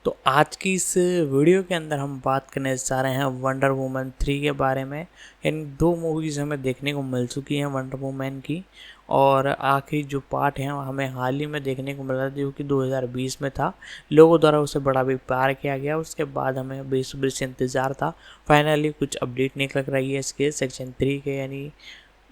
तो आज की इस वीडियो के अंदर हम बात करने जा रहे हैं वंडर वुमन 3 के बारे में। इन दो मूवीज़ हमें देखने को मिल चुकी हैं वंडर वुमन की, और आखिरी जो पार्ट है हमें हाल ही में देखने को मिला जो कि 2020 में था। लोगों द्वारा उसे बड़ा भी प्यार किया गया। उसके बाद हमें बेसब्री से इंतज़ार था। फाइनली कुछ अपडेट निकल रही है इसके सेक्शन 3 के, यानी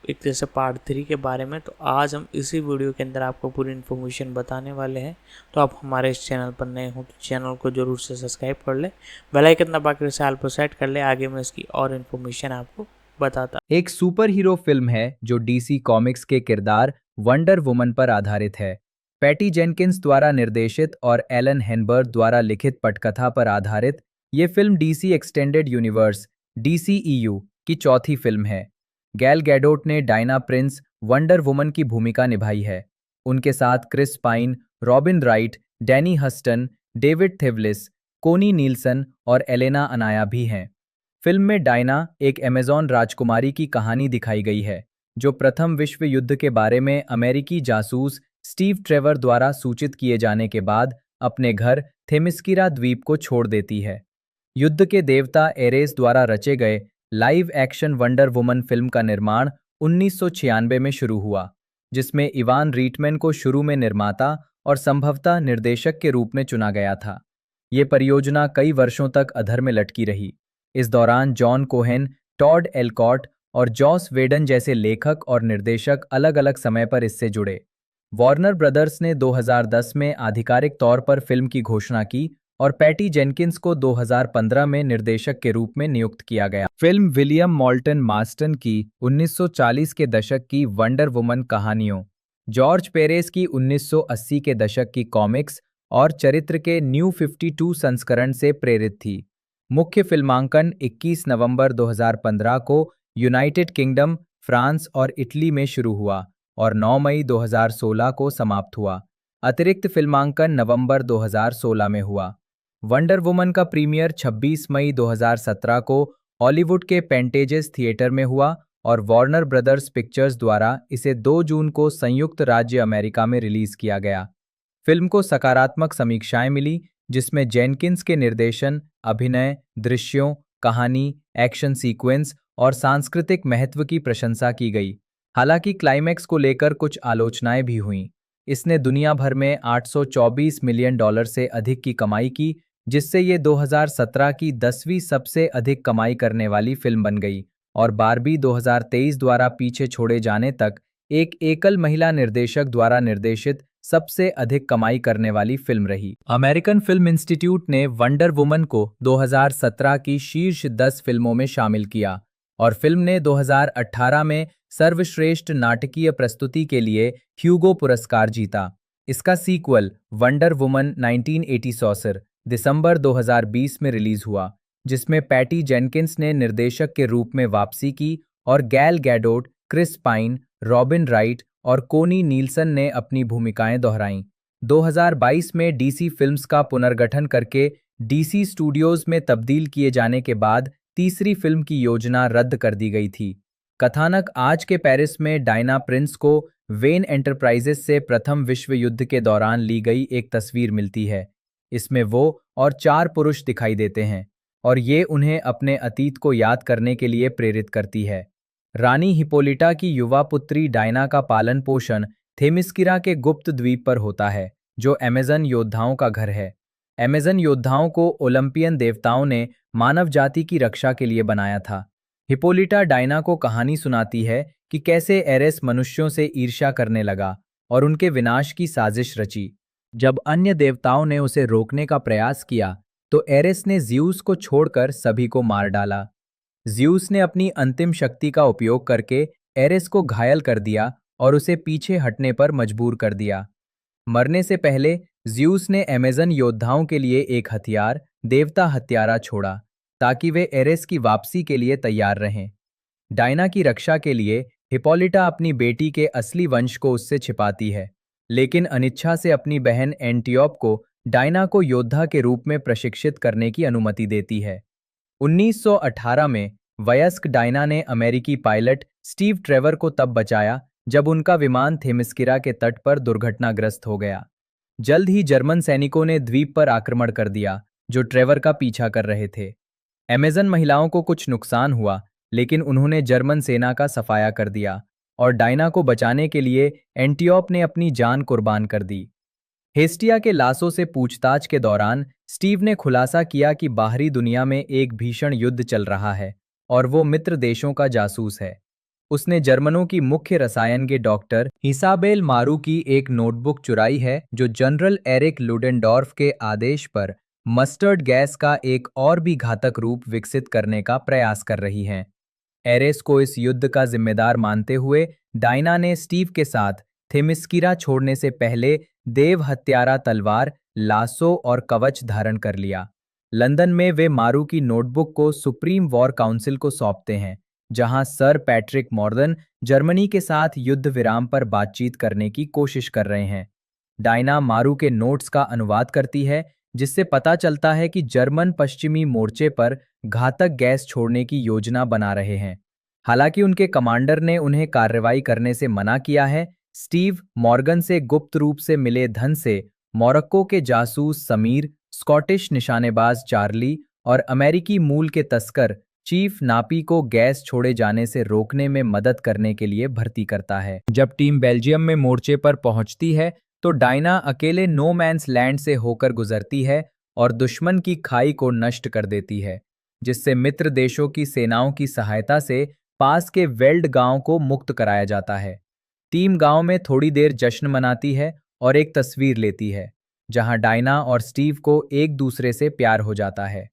एक तरह से पार्ट 3 के बारे में। तो आज हम इसी वीडियो के अंदर आपको पूरी इन्फॉर्मेशन बताने वाले हैं। तो आप हमारे इस चैनल पर नए हो तो चैनल को जरूर से सब्सक्राइब कर ले, बेल आइकन दबा कर इसे ऑल पर सेट कर ले। आगे मैं इसकी और इन्फॉर्मेशन आपको बताता। एक सुपर हीरो फिल्म है जो डीसी कॉमिक्स के किरदार वंडर वुमन पर आधारित है। पैटी जेनकिंस द्वारा निर्देशित और एलन हेनबर्ग द्वारा लिखित पटकथा पर आधारित ये film DC Extended universe (DCEU) की चौथी फिल्म है। गैल गैडोट ने डायना प्रिंस वंडर वुमन की भूमिका निभाई है। उनके साथ Chris Pine, Robin Wright, Danny Huston, David Thewlis, Connie Nielsen और एलेना अनाया भी हैं। फिल्म में डायना, एक अमेज़न राजकुमारी की कहानी दिखाई गई है जो प्रथम विश्व युद्ध के बारे में अमेरिकी जासूस स्टीव ट्रेवर द्वारा सूचित किए जाने के बाद अपने घर थेमिस्कीरा द्वीप को छोड़ देती है। युद्ध के देवता एरेस द्वारा रचे गए live action wonder woman film का निर्माण 1996 में शुरू हुआ, जिसमें इवान रीटमैन को शुरू में निर्माता और संभवतः निर्देशक के रूप में चुना गया था। ये परियोजना कई वर्षों तक अधर में लटकी रही। इस दौरान जॉन कोहेन, टॉड एल्कॉट और जॉस वेडन जैसे लेखक और निर्देशक अलग-अलग समय पर इससे जुड़े। वार्नर ब्रदर्स ने 2010 में आधिकारिक तौर पर फिल्म की घोषणा की और पैटी जेनकिंस को 2015 में निर्देशक के रूप में नियुक्त किया गया। फिल्म विलियम मॉल्टन मास्टन की 1940 के दशक की वंडर वुमन कहानियों, जॉर्ज पेरेस की 1980 के दशक की कॉमिक्स और चरित्र के न्यू 52 संस्करण से प्रेरित थी। मुख्य फिल्मांकन 21 नवंबर 2015 को यूनाइटेड किंगडम, फ्रांस और इटली में शुरू हुआ और 9 मई 2016 को समाप्त हुआ। अतिरिक्त फिल्मांकन नवंबर 2016 में हुआ। वंडर वुमन का प्रीमियर 26 मई 2017 को हॉलीवुड के पेंटेजेस थिएटर में हुआ और वार्नर ब्रदर्स पिक्चर्स द्वारा इसे 2 जून को संयुक्त राज्य अमेरिका में रिलीज किया गया। फिल्म को सकारात्मक समीक्षाएं मिली, जिसमें जेनकिंस के निर्देशन, अभिनय, दृश्यों, कहानी, एक्शन सीक्वेंस और सांस्कृतिक महत्व की प्रशंसा की गई। हालांकि क्लाइमैक्स को लेकर कुछ आलोचनाएं भी हुईं। इसने दुनिया भर में $824 मिलियन से अधिक की कमाई की, जिससे ये 2017 की 10वीं सबसे अधिक कमाई करने वाली फिल्म बन गई और बारबी 2023 द्वारा पीछे छोड़े जाने तक एक एकल महिला निर्देशक द्वारा निर्देशित सबसे अधिक कमाई करने वाली फिल्म रही। अमेरिकन फिल्म इंस्टीट्यूट ने वंडर वुमन को 2017 की शीर्ष 10 फिल्मों में शामिल किया और फिल्म ने 2018 में सर्वश्रेष्ठ नाटकीय प्रस्तुति के लिए ह्यूगो पुरस्कार जीता। इसका सीक्वल वंडर वुमन 1980 दिसंबर 2020 में रिलीज हुआ, जिसमें पैटी जेनकिंस ने निर्देशक के रूप में वापसी की और Gal Gadot, Chris Pine, Robin Wright और कोनी नील्सन ने अपनी भूमिकाएं दोहराईं। 2022 में डीसी फिल्म्स का पुनर्गठन करके डीसी स्टूडियोज में तब्दील किए जाने के बाद तीसरी फिल्म की योजना रद्द कर दी गई थी। कथानक आज के पेरिस में डायना प्रिंस को वेन एंटरप्राइजेस से प्रथम विश्व युद्ध के दौरान ली गई एक तस्वीर मिलती है। इसमें वो और 4 पुरुष दिखाई देते हैं और ये उन्हें अपने अतीत को याद करने के लिए प्रेरित करती है। रानी हिपोलिटा की युवा पुत्री डायना का पालन पोषण थेमिस्कीरा के गुप्त द्वीप पर होता है, जो अमेज़न योद्धाओं का घर है। अमेज़न योद्धाओं को ओलंपियन देवताओं ने मानव जाति की रक्षा के लिए बनाया था। हिपोलिटा डायना को कहानी सुनाती है कि कैसे एरेस मनुष्यों से ईर्ष्या करने लगा और उनके विनाश की साजिश रची। जब अन्य देवताओं ने उसे रोकने का प्रयास किया, तो एरेस ने ज़्यूस को छोड़कर सभी को मार डाला। ज़्यूस ने अपनी अंतिम शक्ति का उपयोग करके एरेस को घायल कर दिया और उसे पीछे हटने पर मजबूर कर दिया। मरने से पहले ज़्यूस ने अमेज़न योद्धाओं के लिए एक हथियार, देवता हत्यारा छोड़ा, ताकि वे एरेस की वापसी के लिए तैयार रहें। डायना की रक्षा के लिए हिपोलिटा अपनी बेटी के असली वंश को उससे छिपाती है, लेकिन अनिच्छा से अपनी बहन एंटियोप को डायना को योद्धा के रूप में प्रशिक्षित करने की अनुमति देती है। 1918 में वयस्क डायना ने अमेरिकी पायलट स्टीव ट्रेवर को तब बचाया जब उनका विमान थेमिस्कीरा के तट पर दुर्घटनाग्रस्त हो गया। जल्द ही जर्मन सैनिकों ने द्वीप पर आक्रमण कर दिया, जो ट्रेवर का पीछा कर रहे थे। अमेज़न महिलाओं को कुछ नुकसान हुआ, लेकिन उन्होंने जर्मन सेना का सफाया कर दिया और डायना को बचाने के लिए एंटियोप ने अपनी जान कुर्बान कर दी। हेस्टिया के लाशों से पूछताछ के दौरान स्टीव ने खुलासा किया कि बाहरी दुनिया में एक भीषण युद्ध चल रहा है और वो मित्र देशों का जासूस है। उसने जर्मनों की मुख्य रसायन के डॉक्टर इसाबेल मारू की एक नोटबुक चुराई है, जो जनरल एरिक लुडेनडॉर्फ के आदेश पर मस्टर्ड गैस का एक और भी घातक रूप विकसित करने का प्रयास कर रही हैं। एरेस को इस युद्ध का जिम्मेदार मानते हुए डायना ने स्टीव के साथ थेमिस्कीरा छोड़ने से पहले देव हत्यारा तलवार, लासो और कवच धारण कर लिया। लंदन में वे मारू की नोटबुक को सुप्रीम वॉर काउंसिल को सौंपते हैं, जहां सर पैट्रिक मॉर्गन जर्मनी के साथ युद्ध विराम पर बातचीत करने की कोशिश कर रहे हैं। डायना मारू के नोट्स का अनुवाद करती है, जिससे पता चलता है कि जर्मन पश्चिमी मोर्चे पर घातक गैस छोड़ने की योजना बना रहे हैं। हालांकि उनके कमांडर ने उन्हें कार्रवाई करने से मना किया है। स्टीव मॉर्गन से गुप्त रूप से मिले धन से मोरक्को के जासूस समीर, स्कॉटिश निशानेबाज चार्ली और अमेरिकी मूल के तस्कर चीफ नापी को गैस छोड़े जाने से रोकने में मदद करने के लिए भर्ती करता है। जब टीम बेल्जियम में मोर्चे पर पहुंचती है, तो डायना अकेले नो मैन्स लैंड से होकर गुजरती है और दुश्मन की खाई को नष्ट कर देती है, जिससे मित्र देशों की सेनाओं की सहायता से पास के वेल्ड गांव को मुक्त कराया जाता है। टीम गांव में थोड़ी देर जश्न मनाती है और एक तस्वीर लेती है, जहां डायना और स्टीव को एक दूसरे से प्यार हो जाता है।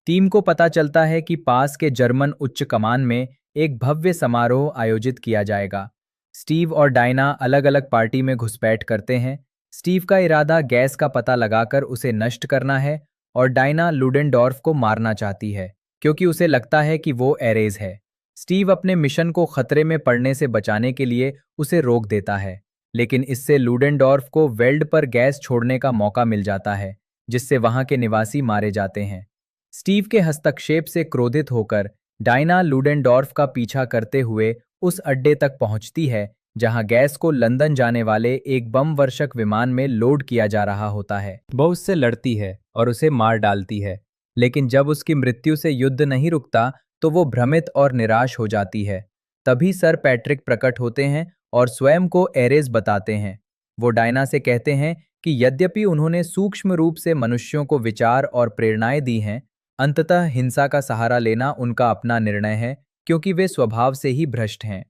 टीम को पता चलता है कि पास के जर्मन उच्च कमान में एक भव्य समारोह आयोजित किया जाएगा। स्टीव और डायना अलग अलग पार्टी में घुसपैठ करते हैं। स्टीव का इरादा गैस का पता लगाकर उसे नष्ट करना है और डायना लुडेनडॉर्फ को मारना चाहती है, क्योंकि उसे लगता है कि वो एरेज है। स्टीव अपने मिशन को खतरे में पड़ने से बचाने के लिए उसे रोक देता है, लेकिन इससे लुडेनडॉर्फ को वेल्ड पर गैस छोड़ने का मौका मिल जाता है, जिससे वहां के निवासी मारे जाते हैं। स्टीव के हस्तक्षेप से क्रोधित होकर डायना लुडेनडॉर्फ का पीछा करते हुए उस अड्डे तक पहुंचती है, जहां गैस को लंदन जाने वाले एक बम वर्षक विमान में लोड किया जा रहा होता है। वो उससे लड़ती है और उसे मार डालती है, लेकिन जब उसकी मृत्यु से युद्ध नहीं रुकता, तो वो भ्रमित और निराश हो जाती है। तभी सर पैट्रिक प्रकट होते हैं और स्वयं को एरेज बताते हैं। वो डायना से कहते हैं कि यद्यपि उन्होंने सूक्ष्म रूप से मनुष्यों को विचार और प्रेरणाएं दी हैं, अंततः हिंसा का सहारा लेना उनका अपना निर्णय है, क्योंकि वे स्वभाव से ही भ्रष्ट हैं।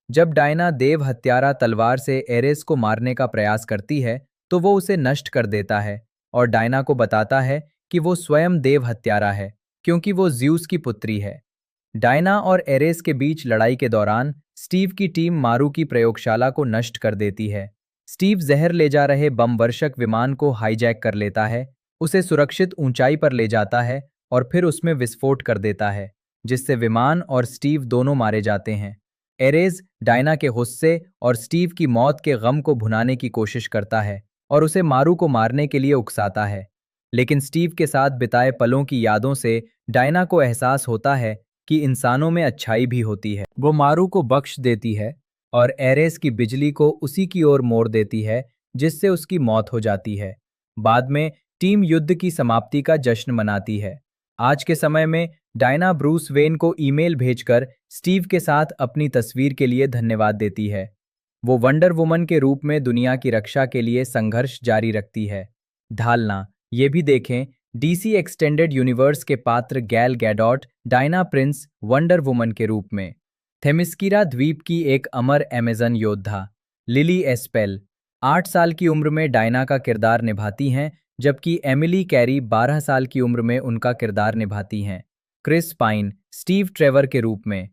जब डायना देव हत्यारा तलवार से एरेस को मारने का प्रयास करती है, तो वो उसे नष्ट कर देता है और डायना को बताता है कि वो स्वयं देव हत्यारा है, क्योंकि वो ज्यूस की पुत्री है। डायना और एरेस के बीच लड़ाई के दौरान स्टीव की टीम मारू की प्रयोगशाला को नष्ट कर देती है। स्टीव जहर ले जा रहे बम वर्षक विमान को हाईजैक कर लेता है, उसे सुरक्षित ऊंचाई पर ले जाता है और फिर उसमें विस्फोट कर देता है, जिससे विमान और स्टीव दोनों मारे जाते हैं। एरेज डायना के गुस्से और स्टीव की मौत के गम को भुनाने की कोशिश करता है और उसे मारू को मारने के लिए उकसाता है, लेकिन स्टीव के साथ बिताए पलों की यादों से डायना को एहसास होता है कि इंसानों में अच्छाई भी होती है। वो मारू को बख्श देती है और एरेस की बिजली को उसी की ओर मोड़ देती है, जिससे उसकी मौत हो जाती है। बाद में टीम युद्ध की समाप्ति का जश्न मनाती है। आज के समय में डायना ब्रूस वेन को ईमेल भेजकर स्टीव के साथ अपनी तस्वीर के लिए धन्यवाद देती है। वो वंडर वुमन के रूप में दुनिया की रक्षा के लिए संघर्ष जारी रखती है। ढालना, ये भी देखें, डीसी एक्सटेंडेड यूनिवर्स के पात्र गैल Gadot Diana Prince wonder woman के रूप में। थेमिस्कीरा द्वीप की एक अमर अमेज़न योद्धा लिली एस्पेल 8 साल की उम्र में डायना का किरदार निभाती हैं, जबकि एमिली कैरी 12 साल की उम्र में उनका किरदार निभाती हैं। क्रिस पाइन स्टीव ट्रेवर के रूप में,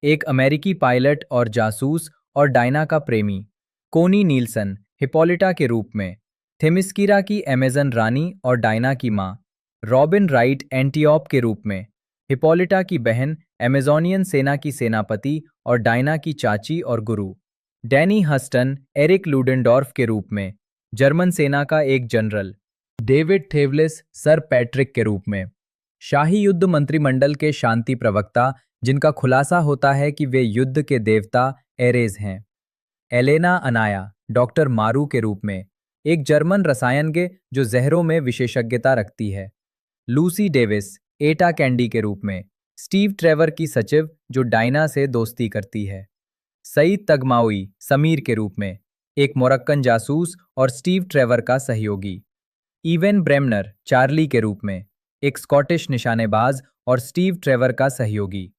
एक अमेरिकी पायलट और जासूस और डायना का प्रेमी। कोनी नील्सन हिपोलिटा के रूप में, थेमिस्कीरा की अमेज़न रानी और डायना की माँ। रॉबिन राइट एंटियोप के रूप में, हिपोलिटा की बहन, अमेज़ोनियन सेना की सेनापति और डायना की चाची और गुरु। डैनी हस्टन एरिक लुडेनडॉर्फ के रूप में, जर्मन सेना का एक जनरल। डेविड थेवलिस सर पैट्रिक के रूप में, शाही युद्ध मंत्रिमंडल के शांति प्रवक्ता, जिनका खुलासा होता है कि वे युद्ध के देवता एरेज हैं। एलेना अनाया डॉक्टर मारू के रूप में, एक जर्मन रसायनज्ञ जो जहरों में विशेषज्ञता रखती है। लूसी डेविस एटा कैंडी के रूप में, स्टीव ट्रेवर की सचिव जो डायना से दोस्ती करती है, सईद तगमावी समीर के रूप में, एक मोरक्कन जासूस और स्टीव ट्रेवर का सहयोगी, इवेन ब्रेमनर चार्ली के रूप में, एक स्कॉटिश निशानेबाज और स्टीव ट्रेवर का सहयोगी,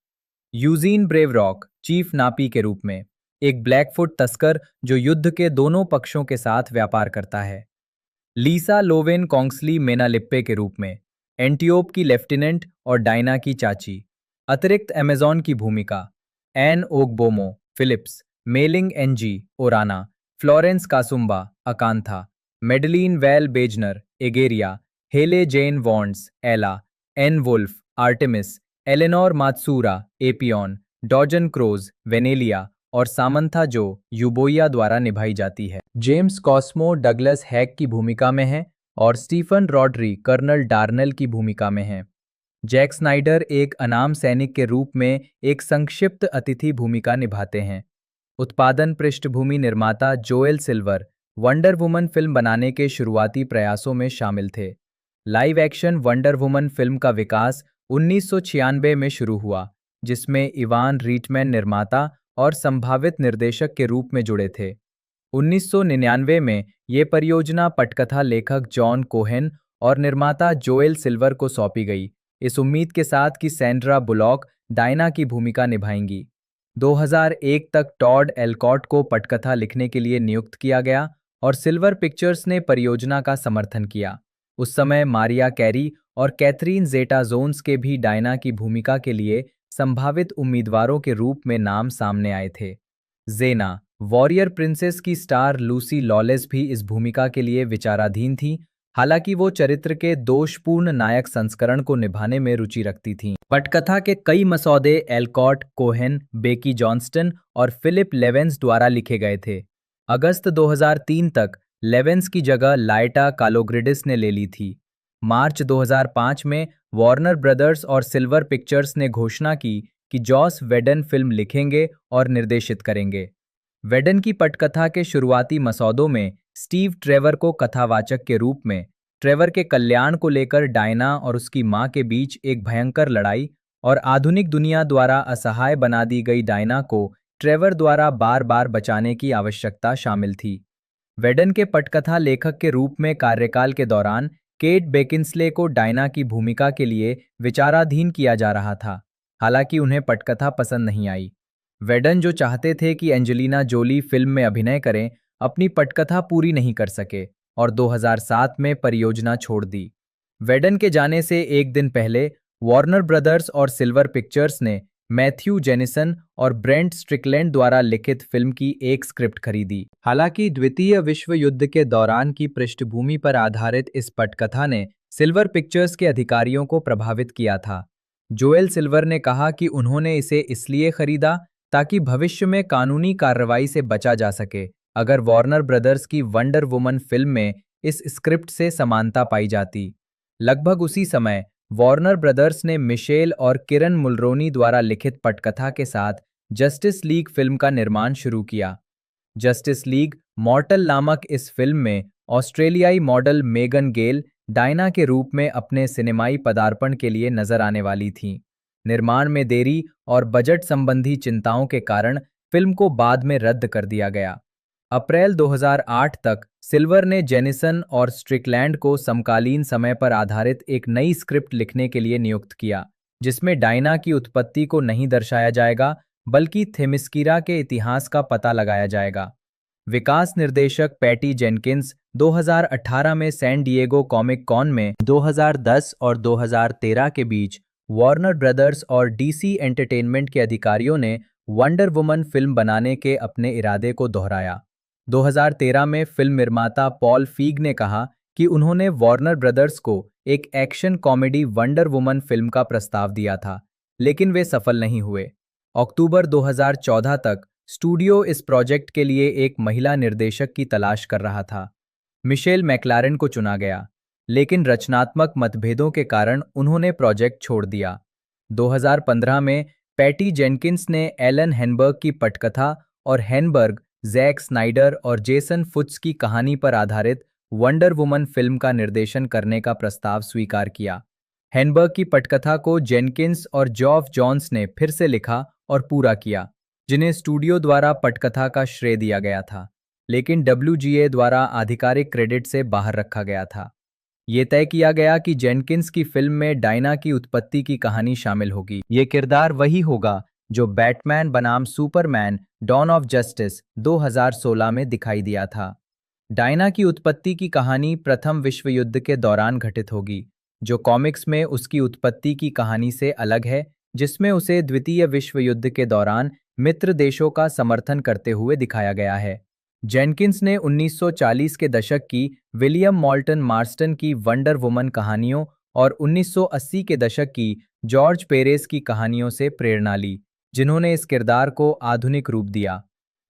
यूजीन ब्रेवरॉक चीफ नापी के रूप में, एक ब्लैकफुट तस्कर जो युद्ध के दोनों पक्षों के साथ व्यापार करता है, लीसा लोवेन कॉन्ग्सली मेनालिप्पे के रूप में, एंटियोप की लेफ्टिनेंट और डायना की चाची, अतिरिक्त अमेजॉन की भूमिका, Ann Ogbomo Philippus, Mayling Ng Orana, Florence Kasumba Acantha, Madeleine Vall Beijner Egeria, Hayley Jane वॉन्ड्स Aella, Ann Wolfe Artemis, Eleanor Matsuura Epione, Doutzen Kroes Venelia और सामंथा जो यूबोइया द्वारा निभाई जाती है। जेम्स कॉस्मो डगलस हैक की भूमिका में है और स्टीफन रॉड्री कर्नल डार्नेल की भूमिका में है। जैक स्नाइडर एक अनाम सैनिक के रूप में एक संक्षिप्त अतिथि भूमिका निभाते हैं। उत्पादन पृष्ठभूमि निर्माता Joel silver wonder woman film बनाने के शुरुआती प्रयासों में शामिल थे। Live action wonder woman film का विकास 1996 में शुरू हुआ, जिसमें इवान रीटमैन निर्माता और संभावित निर्देशक के रूप में जुड़े थे। 1999 में ये परियोजना पटकथा लेखक जॉन कोहेन और निर्माता जोएल सिल्वर को सौंपी गई, इस उम्मीद के साथ कि सैंड्रा बुलॉक डायना की भूमिका निभाएंगी। 2001 तक टॉड एल्कॉट को पटकथा लिखने के लिए नियुक्त किया गया और सिल्वर पिक्चर्स ने परियोजना का समर्थन किया। उस समय मारिया कैरी और कैथरीन जेटा जोन्स के भी डायना की भूमिका के लिए संभावित उम्मीदवारों के रूप में नाम सामने आए थे। जेना वॉरियर प्रिंसेस की स्टार लूसी लॉलेस भी इस भूमिका के लिए विचाराधीन थी, हालांकि वो चरित्र के दोषपूर्ण नायक संस्करण को निभाने में रुचि रखती थीं। पटकथा के कई मसौदे एल्कॉट, कोहेन, बेकी जॉन्स्टन और फिलिप लेवेंस द्वारा लिखे गए थे। अगस्त 2003 तक लेवेंस की जगह लाइटा कालोग्रिडिस ने ले ली थी। मार्च 2005 में वार्नर ब्रदर्स और सिल्वर पिक्चर्स ने घोषणा की कि जॉस वेडन फिल्म लिखेंगे और निर्देशित करेंगे। वेडन की पटकथा के शुरुआती मसौदों में स्टीव ट्रेवर को कथावाचक के रूप में, ट्रेवर के कल्याण को लेकर डायना और उसकी मां के बीच एक भयंकर लड़ाई और आधुनिक दुनिया द्वारा असहाय बना दी गई डायना को ट्रेवर द्वारा बार बार बचाने की आवश्यकता शामिल थी। वेडन के पटकथा लेखक के रूप में कार्यकाल के दौरान केट बेकिंसले को डायना की भूमिका के लिए विचाराधीन किया जा रहा था, हालांकि उन्हें पटकथा पसंद नहीं आई। वेडन जो चाहते थे कि एंजेलिना जोली फिल्म में अभिनय करें, अपनी पटकथा पूरी नहीं कर सके और 2007 में परियोजना छोड़ दी। वेडन के जाने से एक दिन पहले वार्नर ब्रदर्स और सिल्वर पिक्चर्स ने मैथ्यू जेनिसन और ब्रेंट स्ट्रिकलैंड द्वारा लिखित फिल्म की एक स्क्रिप्ट खरीदी। हालांकि द्वितीय विश्व युद्ध के दौरान की पृष्ठभूमि पर आधारित इस पटकथा ने सिल्वर पिक्चर्स के अधिकारियों को प्रभावित किया था। जोएल सिल्वर ने कहा कि उन्होंने इसे इसलिए खरीदा ताकि भविष्य में कानूनी कार्रवाई से बचा जा सके अगर वार्नर ब्रदर्स की वंडर वुमन फिल्म में इस स्क्रिप्ट से समानता पाई जाती। लगभग उसी समय वार्नर ब्रदर्स ने मिशेल और किरण मुलरोनी द्वारा लिखित पटकथा के साथ जस्टिस लीग फिल्म का निर्माण शुरू किया। जस्टिस लीग मॉर्टल नामक इस फिल्म में ऑस्ट्रेलियाई मॉडल मेगन गेल डायना के रूप में अपने सिनेमाई पदार्पण के लिए नजर आने वाली थीं। निर्माण में देरी और बजट संबंधी चिंताओं के कारण फिल्म को बाद में रद्द कर दिया गया। अप्रैल 2008 तक सिल्वर ने जेनिसन और स्ट्रिकलैंड को समकालीन समय पर आधारित एक नई स्क्रिप्ट लिखने के लिए नियुक्त किया, जिसमें डायना की उत्पत्ति को नहीं दर्शाया जाएगा बल्कि थेमिस्कीरा के इतिहास का पता लगाया जाएगा। विकास निर्देशक पैटी जेनकिंस 2018 में सैन डिएगो कॉमिक कॉन में 2010 और 2013 के बीच वार्नर ब्रदर्स और डीसी एंटरटेनमेंट के अधिकारियों ने वंडर वुमन फिल्म बनाने के अपने इरादे को दोहराया। 2013 में फिल्म निर्माता पॉल फीग ने कहा कि उन्होंने वार्नर ब्रदर्स को एक action comedy wonder woman film का प्रस्ताव दिया था, लेकिन वे सफल नहीं हुए। अक्टूबर 2014 तक स्टूडियो इस प्रोजेक्ट के लिए एक महिला निर्देशक की तलाश कर रहा था। मिशेल मैक्लारेन को चुना गया, लेकिन रचनात्मक मतभेदों के कारण उन्होंने प्रोजेक्ट छोड़ दिया। 2015 में पैटी जेनकिंस ने एलन हेनबर्ग की पटकथा और हेनबर्ग, जैक स्नाइडर और जेसन फुट्स की कहानी पर आधारित वंडर वुमन फिल्म का निर्देशन करने का प्रस्ताव स्वीकार किया। हेनबर्ग की पटकथा को जेनकिंस और जॉफ जॉन्स ने फिर से लिखा और पूरा किया, जिन्हें स्टूडियो द्वारा पटकथा का श्रेय दिया गया था, लेकिन डब्ल्यूजीए द्वारा आधिकारिक क्रेडिट से बाहर रखा गया था। ये तय किया गया कि जेनकिंस की फिल्म में डायना की उत्पत्ति की कहानी शामिल होगी। ये किरदार वही होगा जो बैटमैन बनाम सुपरमैन डॉन ऑफ जस्टिस 2016 में दिखाई दिया था। डायना की उत्पत्ति की कहानी प्रथम विश्व युद्ध के दौरान घटित होगी, जो कॉमिक्स में उसकी उत्पत्ति की कहानी से अलग है, जिसमें उसे द्वितीय विश्व युद्ध के दौरान मित्र देशों का समर्थन करते हुए दिखाया गया है। जेनकिंस ने 1940 के दशक की विलियम मॉल्टन मार्स्टन की वंडर वुमन कहानियों और 1980 के दशक की जॉर्ज पेरेस की कहानियों से प्रेरणा ली, जिन्होंने इस किरदार को आधुनिक रूप दिया।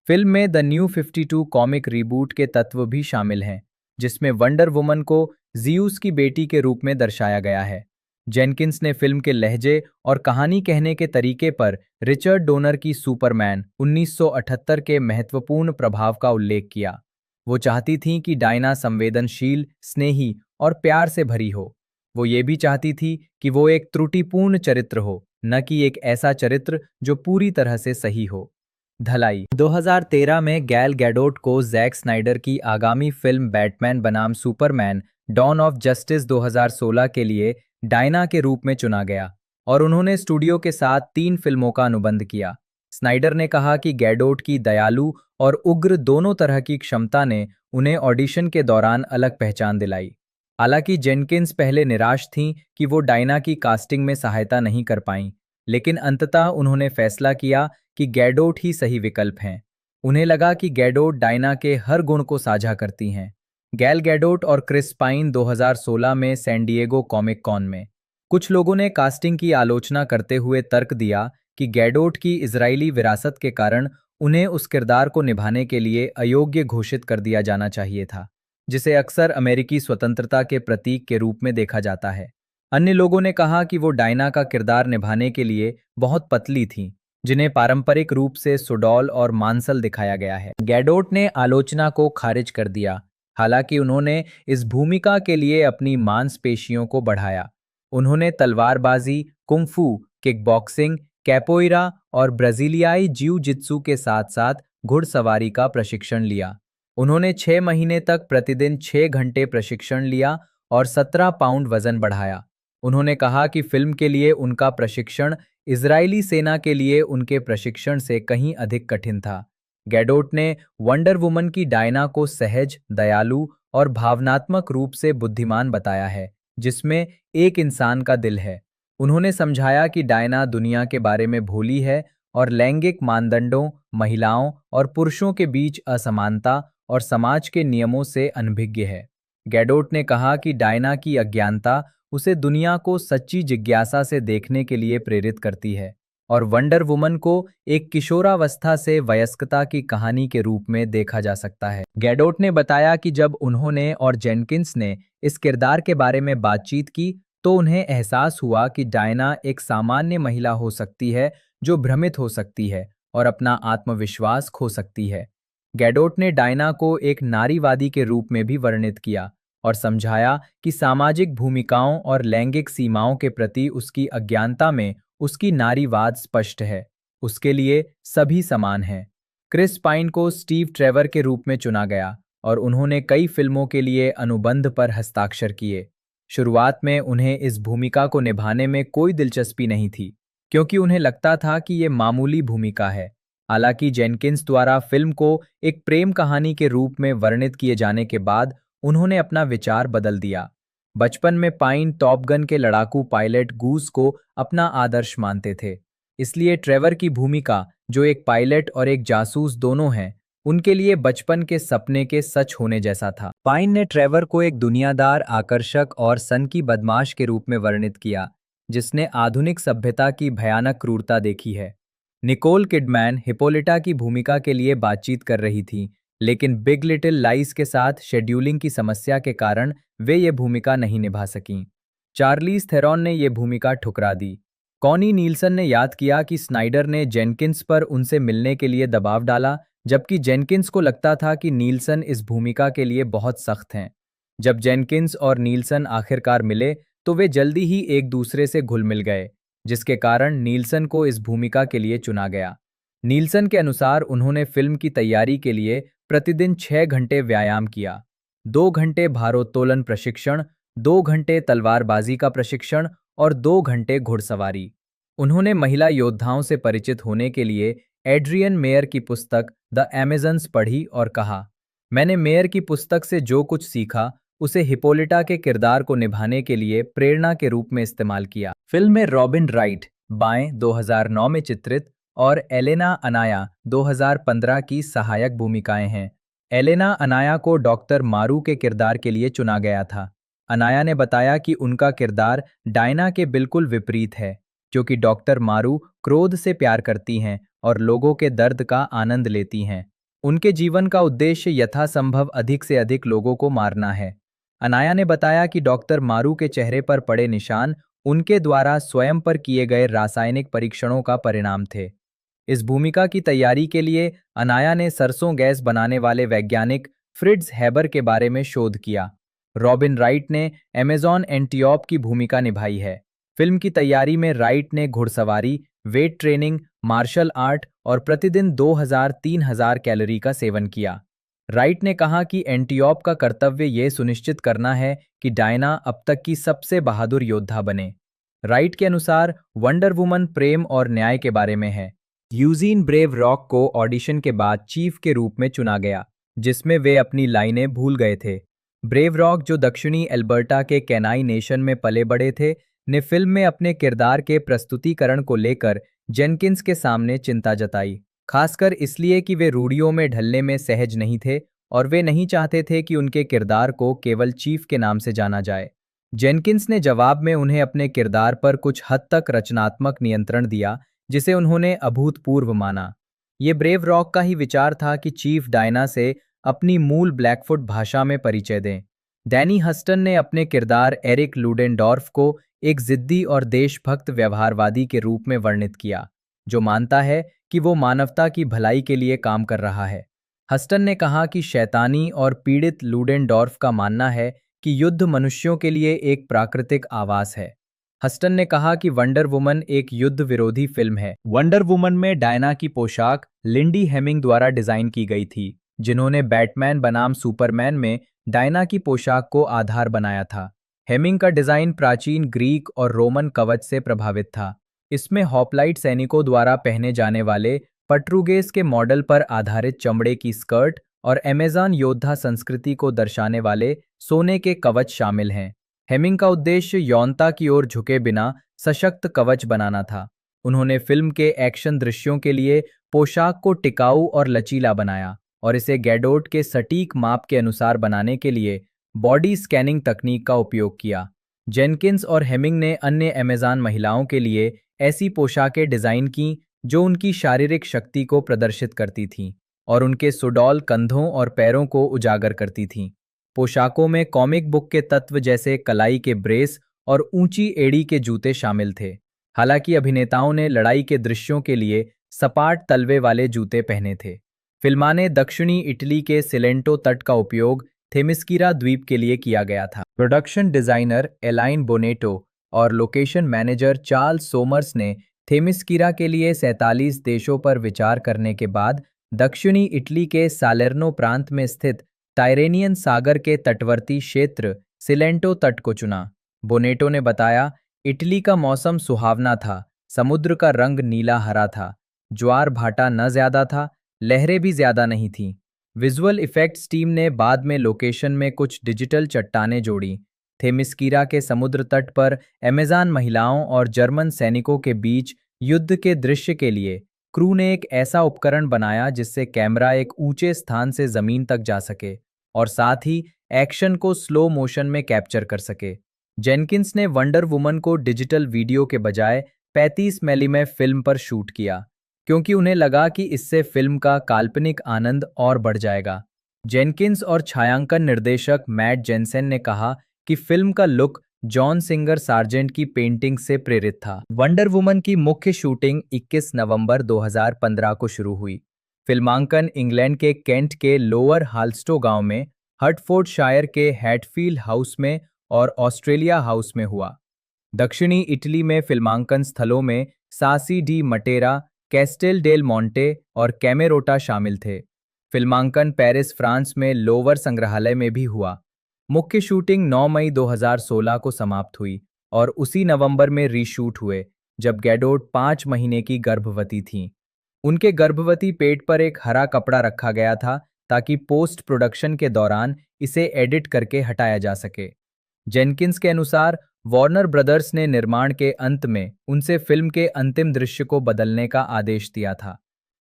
फिल्म में द न्यू 52 कॉमिक रीबूट के तत्व भी शामिल हैं, जिसमें वंडर वुमन को ज़ीउस की बेटी के रूप में दर्शाया गया है। जेनकिंस ने फिल्म के लहजे और कहानी कहने के तरीके पर रिचर्ड डोनर की सुपरमैन 1978 के महत्वपूर्ण प्रभाव का उल्लेख किया। वो चाहती थीं कि डायना संवेदनशील, स्नेही और प्यार से भरी हो। वो ये भी चाहती थी कि वो एक त्रुटिपूर्ण चरित्र हो, न कि एक ऐसा चरित्र जो पूरी तरह से सही हो। धलाई 2013 में गैल गैडोट को जैक स्नाइडर की आगामी फिल्म बैटमैन बनाम सुपरमैन डॉन ऑफ जस्टिस 2016 के लिए डायना के रूप में चुना गया और उन्होंने स्टूडियो के साथ 3 फिल्मों का अनुबंध किया। स्नाइडर ने कहा कि गैडोट की दयालु और उग्र दोनों तरह की क्षमता ने उन्हें ऑडिशन के दौरान अलग पहचान दिलाई। हालांकि जेनकिंस पहले निराश थीं कि वो डायना की कास्टिंग में सहायता नहीं कर पाईं, लेकिन अंततः उन्होंने फैसला किया कि गैडोट ही सही विकल्प हैं। उन्हें लगा कि गैडोट डायना के हर गुण को साझा करती हैं। गैल गैडोट और क्रिस पाइन 2016 में सैन डिएगो कॉमिक कॉन में। कुछ लोगों ने कास्टिंग की आलोचना करते हुए तर्क दिया कि गैडोट की इजरायली विरासत के कारण उन्हें उस किरदार को निभाने के लिए अयोग्य घोषित कर दिया जाना चाहिए था, जिसे अक्सर अमेरिकी स्वतंत्रता के प्रतीक के रूप में देखा जाता है। अन्य लोगों ने कहा कि वो डायना का किरदार निभाने के लिए बहुत पतली थीं, जिन्हें पारंपरिक रूप से सुडौल और मांसल दिखाया गया है। गैडोट ने आलोचना को खारिज कर दिया, हालांकि उन्होंने इस भूमिका के लिए अपनी मांसपेशियों को बढ़ाया। उन्होंने तलवारबाजी, कुंफू, किकबॉक्सिंग, कैपोइरा और ब्राजीलियाई जिउ-जित्सु के साथ-साथ घुड़सवारी का प्रशिक्षण लिया। उन्होंने 6 महीने तक प्रतिदिन 6 घंटे प्रशिक्षण लिया और 17 पाउंड वजन बढ़ाया। उन्होंने कहा कि फिल्म के लिए उनका प्रशिक्षण इजरायली सेना के लिए उनके प्रशिक्षण से कहीं अधिक कठिन था। गैडोट ने वंडर वुमन की डायना को सहज, दयालु और भावनात्मक रूप से बुद्धिमान बताया है, जिसमें एक इंसान का दिल है। उन्होंने समझाया कि डायना दुनिया के बारे में भोली है और लैंगिक मानदंडों, महिलाओं और पुरुषों के बीच असमानता और समाज के नियमों से अनभिज्ञ है। गैडोट ने कहा कि डायना की अज्ञानता उसे दुनिया को सच्ची जिज्ञासा से देखने के लिए प्रेरित करती है और वंडर वुमन को एक किशोरावस्था से वयस्कता की कहानी के रूप में देखा जा सकता है। गैडोट ने बताया कि जब उन्होंने और जेनकिंस ने इस किरदार के बारे में बातचीत की, तो उन्हें एहसास हुआ कि डायना एक सामान्य महिला हो सकती है जो भ्रमित हो सकती है और अपना आत्मविश्वास खो सकती है। गैडोट ने डायना को एक नारीवादी के रूप में भी वर्णित किया और समझाया कि सामाजिक भूमिकाओं और लैंगिक सीमाओं के प्रति उसकी अज्ञानता में उसकी नारीवाद स्पष्ट है। उसके लिए सभी समान हैं। क्रिस पाइन को स्टीव ट्रेवर के रूप में चुना गया और उन्होंने कई फिल्मों के लिए अनुबंध पर हस्ताक्षर किए। शुरुआत में उन्हें इस भूमिका को निभाने में कोई दिलचस्पी नहीं थी, क्योंकि उन्हें लगता था कि ये मामूली भूमिका है। हालांकि जेनकिंस द्वारा फिल्म को एक प्रेम कहानी के रूप में वर्णित किए जाने के बाद उन्होंने अपना विचार बदल दिया। बचपन में पाइन टॉप गन के लड़ाकू पायलट गूस को अपना आदर्श मानते थे, इसलिए ट्रेवर की भूमिका, जो एक पायलट और एक जासूस दोनों हैं, उनके लिए बचपन के सपने के सच होने जैसा था। पाइन ने ट्रेवर को एक दुनियादार, आकर्षक और सनकी बदमाश के रूप में वर्णित किया, जिसने आधुनिक सभ्यता की भयानक क्रूरता देखी है। निकोल किडमैन हिपोलिटा की भूमिका के लिए बातचीत कर रही थी, लेकिन बिग लिटिल लाइज के साथ शेड्यूलिंग की समस्या के कारण वे ये भूमिका नहीं निभा सकीं। चार्लीज थेरॉन ने ये भूमिका ठुकरा दी। कॉनी नील्सन ने याद किया कि स्नाइडर ने जेनकिंस पर उनसे मिलने के लिए दबाव डाला, जबकि जेनकिंस को लगता था कि नील्सन इस भूमिका के लिए बहुत सख्त हैं। जब जेनकिंस और नील्सन आखिरकार मिले, तो तो वे जल्दी ही एक दूसरे से घुल मिल गए, जिसके कारण नील्सन को इस भूमिका के लिए चुना गया। नील्सन के अनुसार उन्होंने फिल्म की तैयारी के लिए प्रतिदिन 6 घंटे व्यायाम किया, 2 घंटे भारोत्तोलन प्रशिक्षण, 2 घंटे तलवारबाजी का प्रशिक्षण और 2 घंटे घुड़सवारी। उन्होंने महिला योद्धाओं से परिचित होने के लिए एड्रियन मेयर की पुस्तक द अमेजन्स पढ़ी और कहा, मैंने मेयर की पुस्तक से जो कुछ सीखा उसे हिपोलिटा के किरदार को निभाने के लिए प्रेरणा के रूप में इस्तेमाल किया। फिल्म में रॉबिन राइट बाएं 2009 में चित्रित और एलेना अनाया 2015 की सहायक भूमिकाएं हैं। एलेना अनाया को डॉक्टर मारू के किरदार के लिए चुना गया था। अनाया ने बताया कि उनका किरदार डायना के बिल्कुल विपरीत है, क्योंकि डॉक्टर मारू क्रोध से प्यार करती हैं और लोगों के दर्द का आनंद लेती हैं। उनके जीवन का उद्देश्य यथासंभव अधिक से अधिक लोगों को मारना है। अनाया ने बताया कि डॉक्टर मारू के चेहरे पर पड़े निशान उनके द्वारा स्वयं पर किए गए रासायनिक परीक्षणों का परिणाम थे। इस भूमिका की तैयारी के लिए अनाया ने सरसों गैस बनाने वाले वैज्ञानिक फ्रिट्ज हैबर के बारे में शोध किया। रॉबिन राइट ने अमेजॉन एंटियोप की भूमिका निभाई है। फिल्म की तैयारी में राइट ने घुड़सवारी, वेट ट्रेनिंग, मार्शल आर्ट और प्रतिदिन 2000-3000 कैलोरी का सेवन किया। राइट ने कहा कि एंटियोप का कर्तव्य यह सुनिश्चित करना है कि डायना अब तक की सबसे बहादुर योद्धा बने। राइट के अनुसार वंडर वुमन प्रेम और न्याय के बारे में है। यूजीन ब्रेव रॉक को ऑडिशन के बाद चीफ के रूप में चुना गया, जिसमें वे अपनी लाइनें भूल गए थे। ब्रेव रॉक, जो दक्षिणी एल्बर्टा के कैनाई नेशन में पले बड़े थे, ने फिल्म में अपने किरदार के प्रस्तुतिकरण को लेकर जेनकिंस के सामने चिंता जताई, खासकर इसलिए कि वे रूढ़ियों में ढलने में सहज नहीं थे और वे नहीं चाहते थे कि उनके किरदार को केवल चीफ के नाम से जाना जाए। जेनकिंस ने जवाब में उन्हें अपने किरदार पर कुछ हद तक रचनात्मक नियंत्रण दिया, जिसे उन्होंने अभूतपूर्व माना। ये ब्रेव रॉक का ही विचार था कि चीफ डायना से अपनी मूल ब्लैकफुट भाषा में परिचय दें। डैनी हस्टन ने अपने किरदार एरिक लूडेनडॉर्फ को एक जिद्दी और देशभक्त व्यवहारवादी के रूप में वर्णित किया, जो मानता है कि वो मानवता की भलाई के लिए काम कर रहा है। हस्टन ने कहा कि शैतानी और पीड़ित लूडेनडॉर्फ का मानना है कि युद्ध मनुष्यों के लिए एक प्राकृतिक आवास है। हस्टन ने कहा कि वंडर वुमन एक युद्ध विरोधी फिल्म है। वंडर वुमन में डायना की पोशाक लिंडी हेमिंग द्वारा डिजाइन की गई थी, जिन्होंने बैटमैन बनाम सुपरमैन में डायना की पोशाक को आधार बनाया था। हेमिंग का डिजाइन प्राचीन ग्रीक और रोमन कवच से प्रभावित था। इसमें हॉप्लाइट सैनिकों द्वारा पहने जाने वाले पट्रुगेस के मॉडल पर आधारित चमड़े की स्कर्ट और अमेज़न योद्धा संस्कृति को दर्शाने वाले सोने के कवच शामिल हैं। हेमिंग का उद्देश्य यौनता की ओर झुके बिना सशक्त कवच बनाना था। उन्होंने फिल्म के एक्शन दृश्यों के लिए पोशाक को टिकाऊ और लचीला बनाया और इसे गैडोट के सटीक माप के अनुसार बनाने के लिए बॉडी स्कैनिंग तकनीक का उपयोग किया। जेनकिंस और हेमिंग ने अन्य अमेज़न महिलाओं के लिए ऐसी पोशाकें डिज़ाइन की जो उनकी शारीरिक शक्ति को प्रदर्शित करती थीं और उनके सुडौल कंधों और पैरों को उजागर करती थीं। पोशाकों में कॉमिक बुक के तत्व जैसे कलाई के ब्रेस और ऊंची एड़ी के जूते शामिल थे। हालांकि अभिनेताओं ने लड़ाई के दृश्यों के लिए सपाट तलवे वाले जूते पहने थे। फिल्मा ने दक्षिणी इटली के सिलेंटो तट का उपयोग थेमिस्कीरा द्वीप के लिए किया गया था। प्रोडक्शन डिजाइनर एलाइन बोनेटो और लोकेशन मैनेजर चार्ल्स सोमर्स ने थेमिस्कीरा के लिए 47 देशों पर विचार करने के बाद दक्षिणी इटली के सालेर्नो प्रांत में स्थित टाइरेनियन सागर के तटवर्ती क्षेत्र सिलेंटो तट को चुना। बोनेटो ने बताया, इटली का मौसम सुहावना था, समुद्र का रंग नीला हरा था, ज्वार भाटा न ज्यादा था, लहरें भी ज्यादा नहीं थीं। विजुअल इफेक्ट्स टीम ने बाद में लोकेशन में कुछ डिजिटल चट्टानें जोड़ी। थेमिस्कीरा के समुद्र तट पर अमेज़न महिलाओं और जर्मन सैनिकों के बीच युद्ध के दृश्य के लिए क्रू ने एक ऐसा उपकरण बनाया जिससे कैमरा एक ऊंचे स्थान से जमीन तक जा सके और साथ ही एक्शन को स्लो मोशन में कैप्चर कर सके। जेनकिंस ने वंडर वुमन को डिजिटल वीडियो के बजाय 35 मिमी फिल्म पर शूट किया, क्योंकि उन्हें लगा कि इससे फिल्म का काल्पनिक आनंद और बढ़ जाएगा। जेनकिंस और छायांकन निर्देशक मैट जेनसेन ने कहा कि फिल्म का लुक जॉन सिंगर सार्जेंट की पेंटिंग से प्रेरित था। वंडर वुमन की मुख्य शूटिंग 21 नवंबर 2015 को शुरू हुई। फिल्मांकन इंग्लैंड के केंट के लोअर हाल्स्टो गांव में, हर्टफोर्डशायर के हैटफील्ड हाउस में और ऑस्ट्रेलिया हाउस में हुआ। दक्षिणी इटली में फिल्मांकन स्थलों में सासी डी मटेरा, कैस्टेल डेल मोंटे और कैमेरोटा शामिल थे। फिल्मांकन पेरिस, फ्रांस में लोवर संग्रहालय में भी हुआ। मुख्य शूटिंग 9 मई 2016 को समाप्त हुई और उसी नवंबर में रीशूट हुए, जब गैडोट 5 महीने की गर्भवती थीं। उनके गर्भवती पेट पर एक हरा कपड़ा रखा गया था ताकि पोस्ट प्रोडक्शन के दौरान इसे एडिट करके हटाया जा सके। जेनकिंस के अनुसार वार्नर ब्रदर्स ने निर्माण के अंत में उनसे फिल्म के अंतिम दृश्य को बदलने का आदेश दिया था।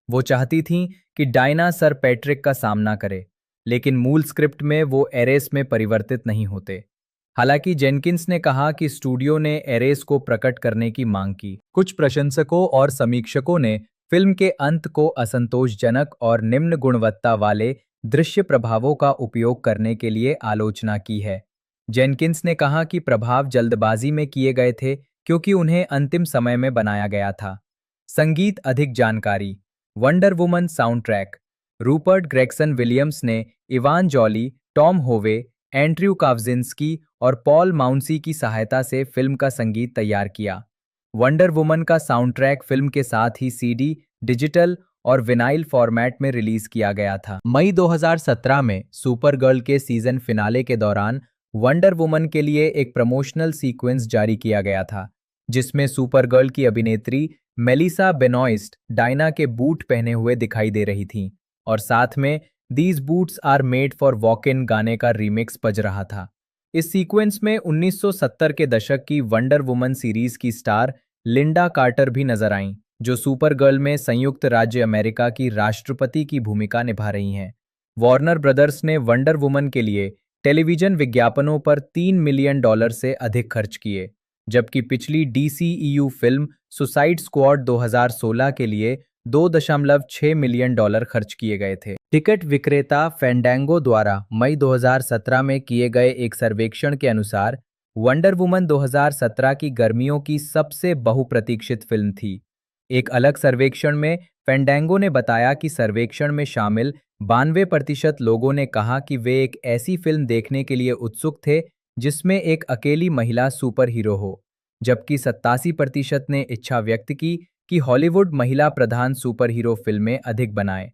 वो चाहती थीं कि डायना सर पैट्रिक का सामना करे, लेकिन मूल स्क्रिप्ट में वो एरेस में परिवर्तित नहीं होते। हालांकि जेनकिंस ने कहा कि स्टूडियो ने एरेस को प्रकट करने की मांग की। कुछ प्रशंसकों और समीक्षकों ने फिल्म के अंत को असंतोषजनक और निम्न गुणवत्ता वाले दृश्य प्रभावों का उपयोग करने के लिए आलोचना की है। जेनकिंस ने कहा कि प्रभाव जल्दबाजी में किए गए थे क्योंकि उन्हें अंतिम समय में बनाया गया था। संगीत अधिक जानकारी। Wonder woman sound track. Rupert Gregson Williams ने इवान जॉली, टॉम होवे, एंड्रयू कावजिंस्की और पॉल माउंसी की सहायता से फिल्म का संगीत तैयार किया। वंडर वुमन का साउंड ट्रैक फिल्म के साथ ही सीडी, डिजिटल और विनाइल फॉर्मेट में रिलीज किया गया था। मई 2017 में सुपरगर्ल के सीजन फिनाले के दौरान वंडर वुमन के लिए एक प्रमोशनल सीक्वेंस जारी किया गया था, जिसमें सुपरगर्ल की अभिनेत्री मेलिसा बेनोइस्ट डायना के बूट पहने हुए दिखाई दे रही थीं और साथ में these boots are made for walking गाने का रीमिक्स बज रहा था। इस सीक्वेंस में 1970 के दशक की वंडर वुमन सीरीज की स्टार लिंडा कार्टर भी नजर आईं, जो सुपरगर्ल में संयुक्त राज्य अमेरिका की राष्ट्रपति की भूमिका निभा रही हैं। वार्नर ब्रदर्स ने वंडर वुमन के लिए टेलीविजन विज्ञापनों पर $3 मिलियन से अधिक खर्च किए, जबकि पिछली DCEU फिल्म सुसाइड स्क्वाड 2016 के लिए $2.6 मिलियन खर्च किए गए थे। टिकट विक्रेता फैंडांगो द्वारा मई 2017 में किए गए एक सर्वेक्षण के अनुसार वंडर वुमन 2017 की गर्मियों की सबसे बहुप्रतीक्षित फिल्म थी। एक अलग सर्वेक्षण में फैंडांगो ने बताया कि सर्वेक्षण में शामिल 92% लोगों ने कहा कि वे एक ऐसी फिल्म देखने के लिए उत्सुक थे जिसमें एक अकेली महिला सुपर हीरो हो, जबकि 87% ने इच्छा व्यक्त की कि हॉलीवुड महिला प्रधान सुपर हीरो फिल्में अधिक बनाए।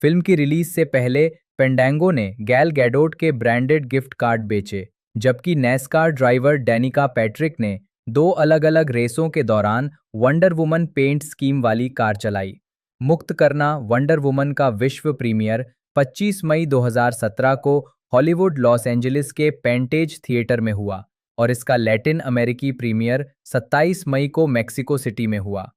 फिल्म की रिलीज से पहले फैंडांगो ने गैल गैडोट के ब्रांडेड गिफ्ट कार्ड बेचे, जबकि नैस्कार ड्राइवर डेनिका पैट्रिक ने 2 अलग-अलग रेसों के दौरान वंडर वुमन पेंट स्कीम वाली कार चलाई। मुक्त करना वंडर वुमन का विश्व प्रीमियर 25 मई 2017 को हॉलीवुड लॉस एंजलिस के पेंटेज थिएटर में हुआ और इसका लैटिन अमेरिकी प्रीमियर 27 मई को मेक्सिको सिटी में हुआ।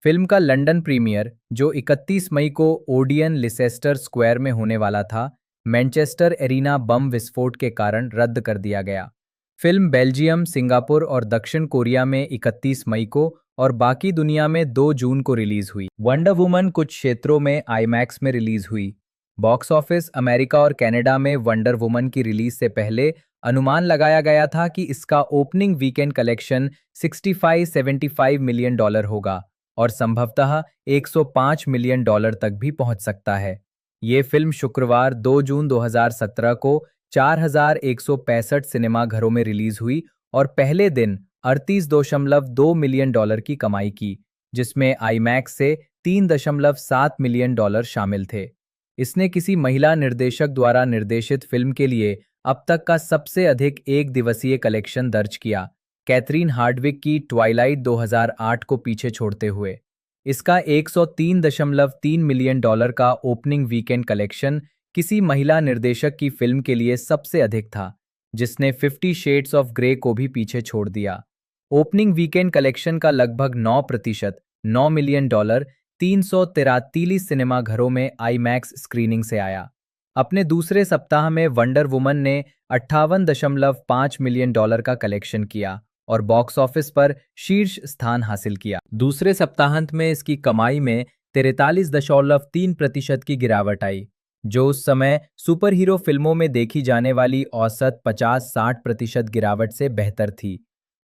फिल्म का लंदन प्रीमियर, जो 31 मई को ओडियन लिसेस्टर स्क्वायर में होने वाला था, मैनचेस्टर एरिना बम विस्फोट के कारण रद्द कर दिया गया। फिल्म बेल्जियम, सिंगापुर और दक्षिण कोरिया में 31 मई को और बाकी दुनिया में 2 जून को रिलीज हुई। वंडर वुमन कुछ क्षेत्रों में आईमैक्स में रिलीज हुई। बॉक्स ऑफिस अमेरिका और कनाडा में वंडर वुमन की रिलीज से पहले अनुमान लगाया गया था कि इसका ओपनिंग वीकेंड कलेक्शन $65-75 मिलियन होगा और संभवतः $105 मिलियन तक भी पहुंच सकता है। ये फिल्म शुक्रवार 2 जून 2017 को 4,165 सिनेमा घरों में रिलीज हुई और पहले दिन $38.2 मिलियन की कमाई की, जिसमें आईमैक्स से $3.7 मिलियन शामिल थे। इसने किसी महिला निर्देशक द्वारा निर्देशित फिल्म के लिए अब तक का सबसे अधिक एक दिवसीय कलेक्शन दर्ज किया, कैथरीन हार्डविक की ट्वाइलाइट 2008 को पीछे छोड़ते हुए। इसका $103.3 मिलियन का ओपनिंग वीकेंड कलेक्शन किसी महिला निर्देशक की फिल्म के लिए सबसे अधिक था, जिसने 50 शेड्स ऑफ ग्रे को भी पीछे छोड़ दिया। ओपनिंग वीकेंड कलेक्शन का लगभग 9%, $9 मिलियन 343 सिनेमा घरों में आईमैक्स स्क्रीनिंग से आया। अपने दूसरे सप्ताह में वंडर वुमन ने $58.5 मिलियन का कलेक्शन किया और बॉक्स ऑफिस पर शीर्ष स्थान हासिल किया। दूसरे सप्ताहांत में इसकी कमाई में 43.3% की गिरावट आई, जो उस समय सुपर हीरो फिल्मों में देखी जाने वाली औसत 50-60% गिरावट से बेहतर थी।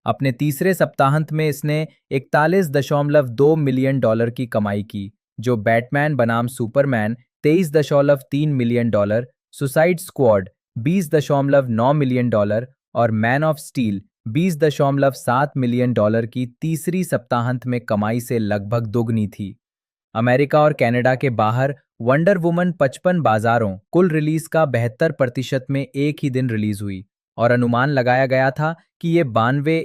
अपने तीसरे सप्ताहांत में इसने $41.2 मिलियन की कमाई की, जो बैटमैन बनाम Superman $23.3 million, suicide squad $20.9 million और मैन ऑफ स्टील $20.7 मिलियन की तीसरी सप्ताहांत में कमाई से लगभग दोगुनी थी। अमेरिका और कनाडा के बाहर वंडर वुमन 55 बाजारों कुल रिलीज का 72% में एक ही दिन रिलीज हुई और अनुमान लगाया गया था कि ये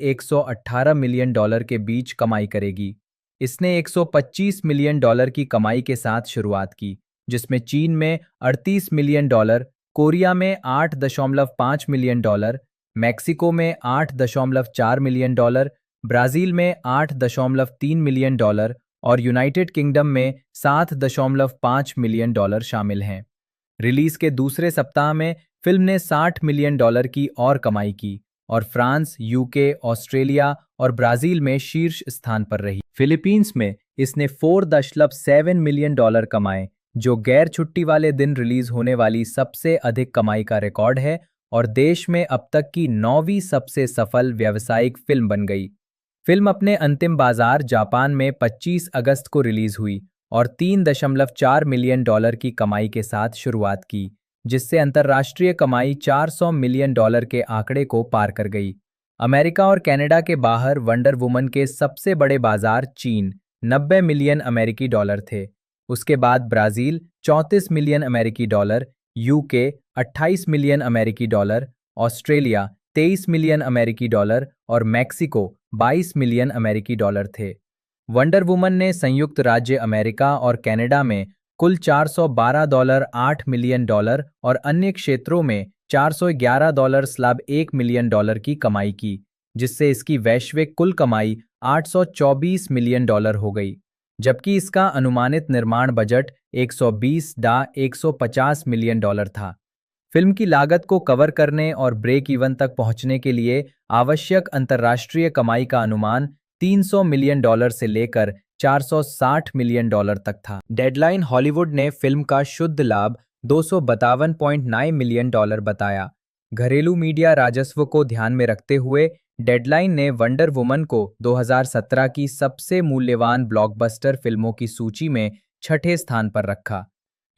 118 मिलियन डॉलर के बीच कमाई करेगी। इसने 125 मिलियन डॉलर की कमाई के साथ शुरुआत की, जिसमें चीन में 38 मिलियन डॉलर, कोरिया में 8.5 मिलियन डॉलर, मैक्सिको में 8.4 मिलियन डॉलर, ब्राजील में 8.3 मिलियन डॉलर और यूनाइटेड किंगडम में 7.5 मिलियन डॉलर शामिल हैं। रिलीज के दूसरे सप्ताह में फिल्म ने 60 मिलियन डॉलर की और कमाई की और फ्रांस, यूके, ऑस्ट्रेलिया और ब्राजील में शीर्ष स्थान पर रही। फिलीपींस में इसने 4.7 मिलियन डॉलर कमाए, जो गैर छुट्टी वाले दिन रिलीज होने वाली सबसे अधिक कमाई का रिकॉर्ड है और देश में अब तक की 9वीं सबसे सफल व्यावसायिक फिल्म बन गई। फिल्म अपने अंतिम बाजार जापान में 25 अगस्त को रिलीज हुई और 3.4 मिलियन डॉलर की कमाई के साथ शुरुआत की, जिससे अंतर्राष्ट्रीय कमाई 400 मिलियन डॉलर के आंकड़े को पार कर गई। अमेरिका और कनाडा के बाहर वंडर वुमन के सबसे बड़े बाजार चीन 90 मिलियन अमेरिकी डॉलर थे। उसके बाद ब्राजील 34 मिलियन अमेरिकी डॉलर, यूके 28 मिलियन अमेरिकी डॉलर, ऑस्ट्रेलिया 23 मिलियन अमेरिकी डॉलर और मैक्सिको 22 मिलियन अमेरिकी डॉलर थे। वंडर वुमन ने संयुक्त राज्य अमेरिका और कनाडा में कुल $412.8 मिलियन और अन्य क्षेत्रों में $411.1 मिलियन की कमाई की, जिससे इसकी वैश्विक कुल कमाई $824 मिलियन हो गई, जबकि इसका अनुमानित निर्माण बजट 120.150 मिलियन था। फिल्म की लागत को कवर करने और ब्रेक इवन तक पहुंचने के लिए आवश्यक अंतर्राष्ट्रीय कमाई का अनुमान $300 मिलियन से लेकर $460 मिलियन तक था। डेडलाइन हॉलीवुड ने फिल्म का शुद्ध लाभ $252.9 मिलियन बताया। घरेलू मीडिया राजस्व को ध्यान में रखते हुए डेडलाइन ने वंडर वुमन को 2017 की सबसे मूल्यवान ब्लॉकबस्टर फिल्मों की सूची में 6ठे स्थान पर रखा।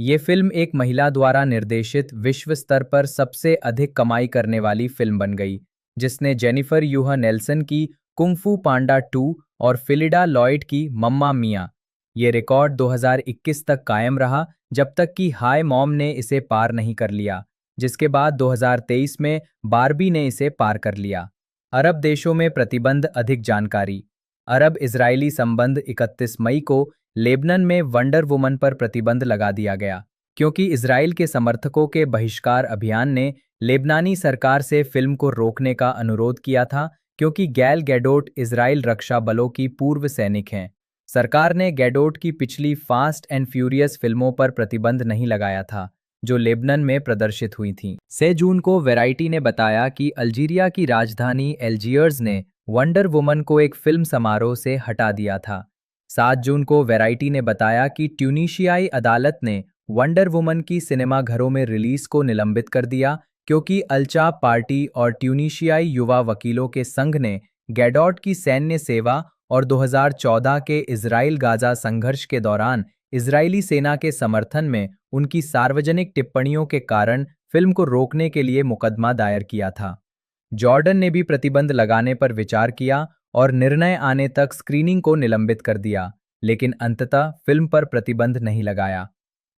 ये फिल्म एक महिला द्वारा निर्देशित विश्व स्तर पर सबसे अधिक कमाई करने वाली फिल्म बन गई, जिसने जेनिफर यूह नेल्सन की कुंग फू पांडा 2 और फिलिडा लॉयड की मम्मा मिया। ये रिकॉर्ड 2021 तक कायम रहा, जब तक कि हाय मॉम ने इसे पार नहीं कर लिया, जिसके बाद 2023 में बारबी ने इसे पार कर लिया। अरब देशों में प्रतिबंध अधिक जानकारी। अरब इजरायली संबंध 31 मई को लेबनान में वंडर वुमन पर प्रतिबंध लगा दिया गया, क्योंकि इजराइल के समर्थकों के बहिष्कार अभियान ने लेबनानी सरकार से फिल्म को रोकने का अनुरोध किया था, क्योंकि गैल गैडोट इजराइल रक्षा बलों की पूर्व सैनिक हैं। सरकार ने गैडोट की पिछली फास्ट एंड फ्यूरियस फिल्मों पर प्रतिबंध नहीं लगाया था, जो लेबनान में प्रदर्शित हुई थीं। 6 जून को वैरायटी ने बताया कि अल्जीरिया की राजधानी एल्जियर्स ने वंडर वुमन को एक फिल्म समारोह से हटा दिया था। 7 जून को वैरायटी ने बताया कि ट्यूनीशियाई अदालत ने वंडर वुमन की सिनेमाघरों में रिलीज को निलंबित कर दिया, क्योंकि अल्चाप पार्टी और ट्यूनीशियाई युवा वकीलों के संघ ने गैडोट की सैन्य सेवा और 2014 के इजराइल गाजा संघर्ष के दौरान इजरायली सेना के समर्थन में उनकी सार्वजनिक टिप्पणियों के कारण फिल्म को रोकने के लिए मुकदमा दायर किया था। जॉर्डन ने भी प्रतिबंध लगाने पर विचार किया और निर्णय आने तक स्क्रीनिंग को निलंबित कर दिया, लेकिन अंततः फिल्म पर प्रतिबंध नहीं लगाया।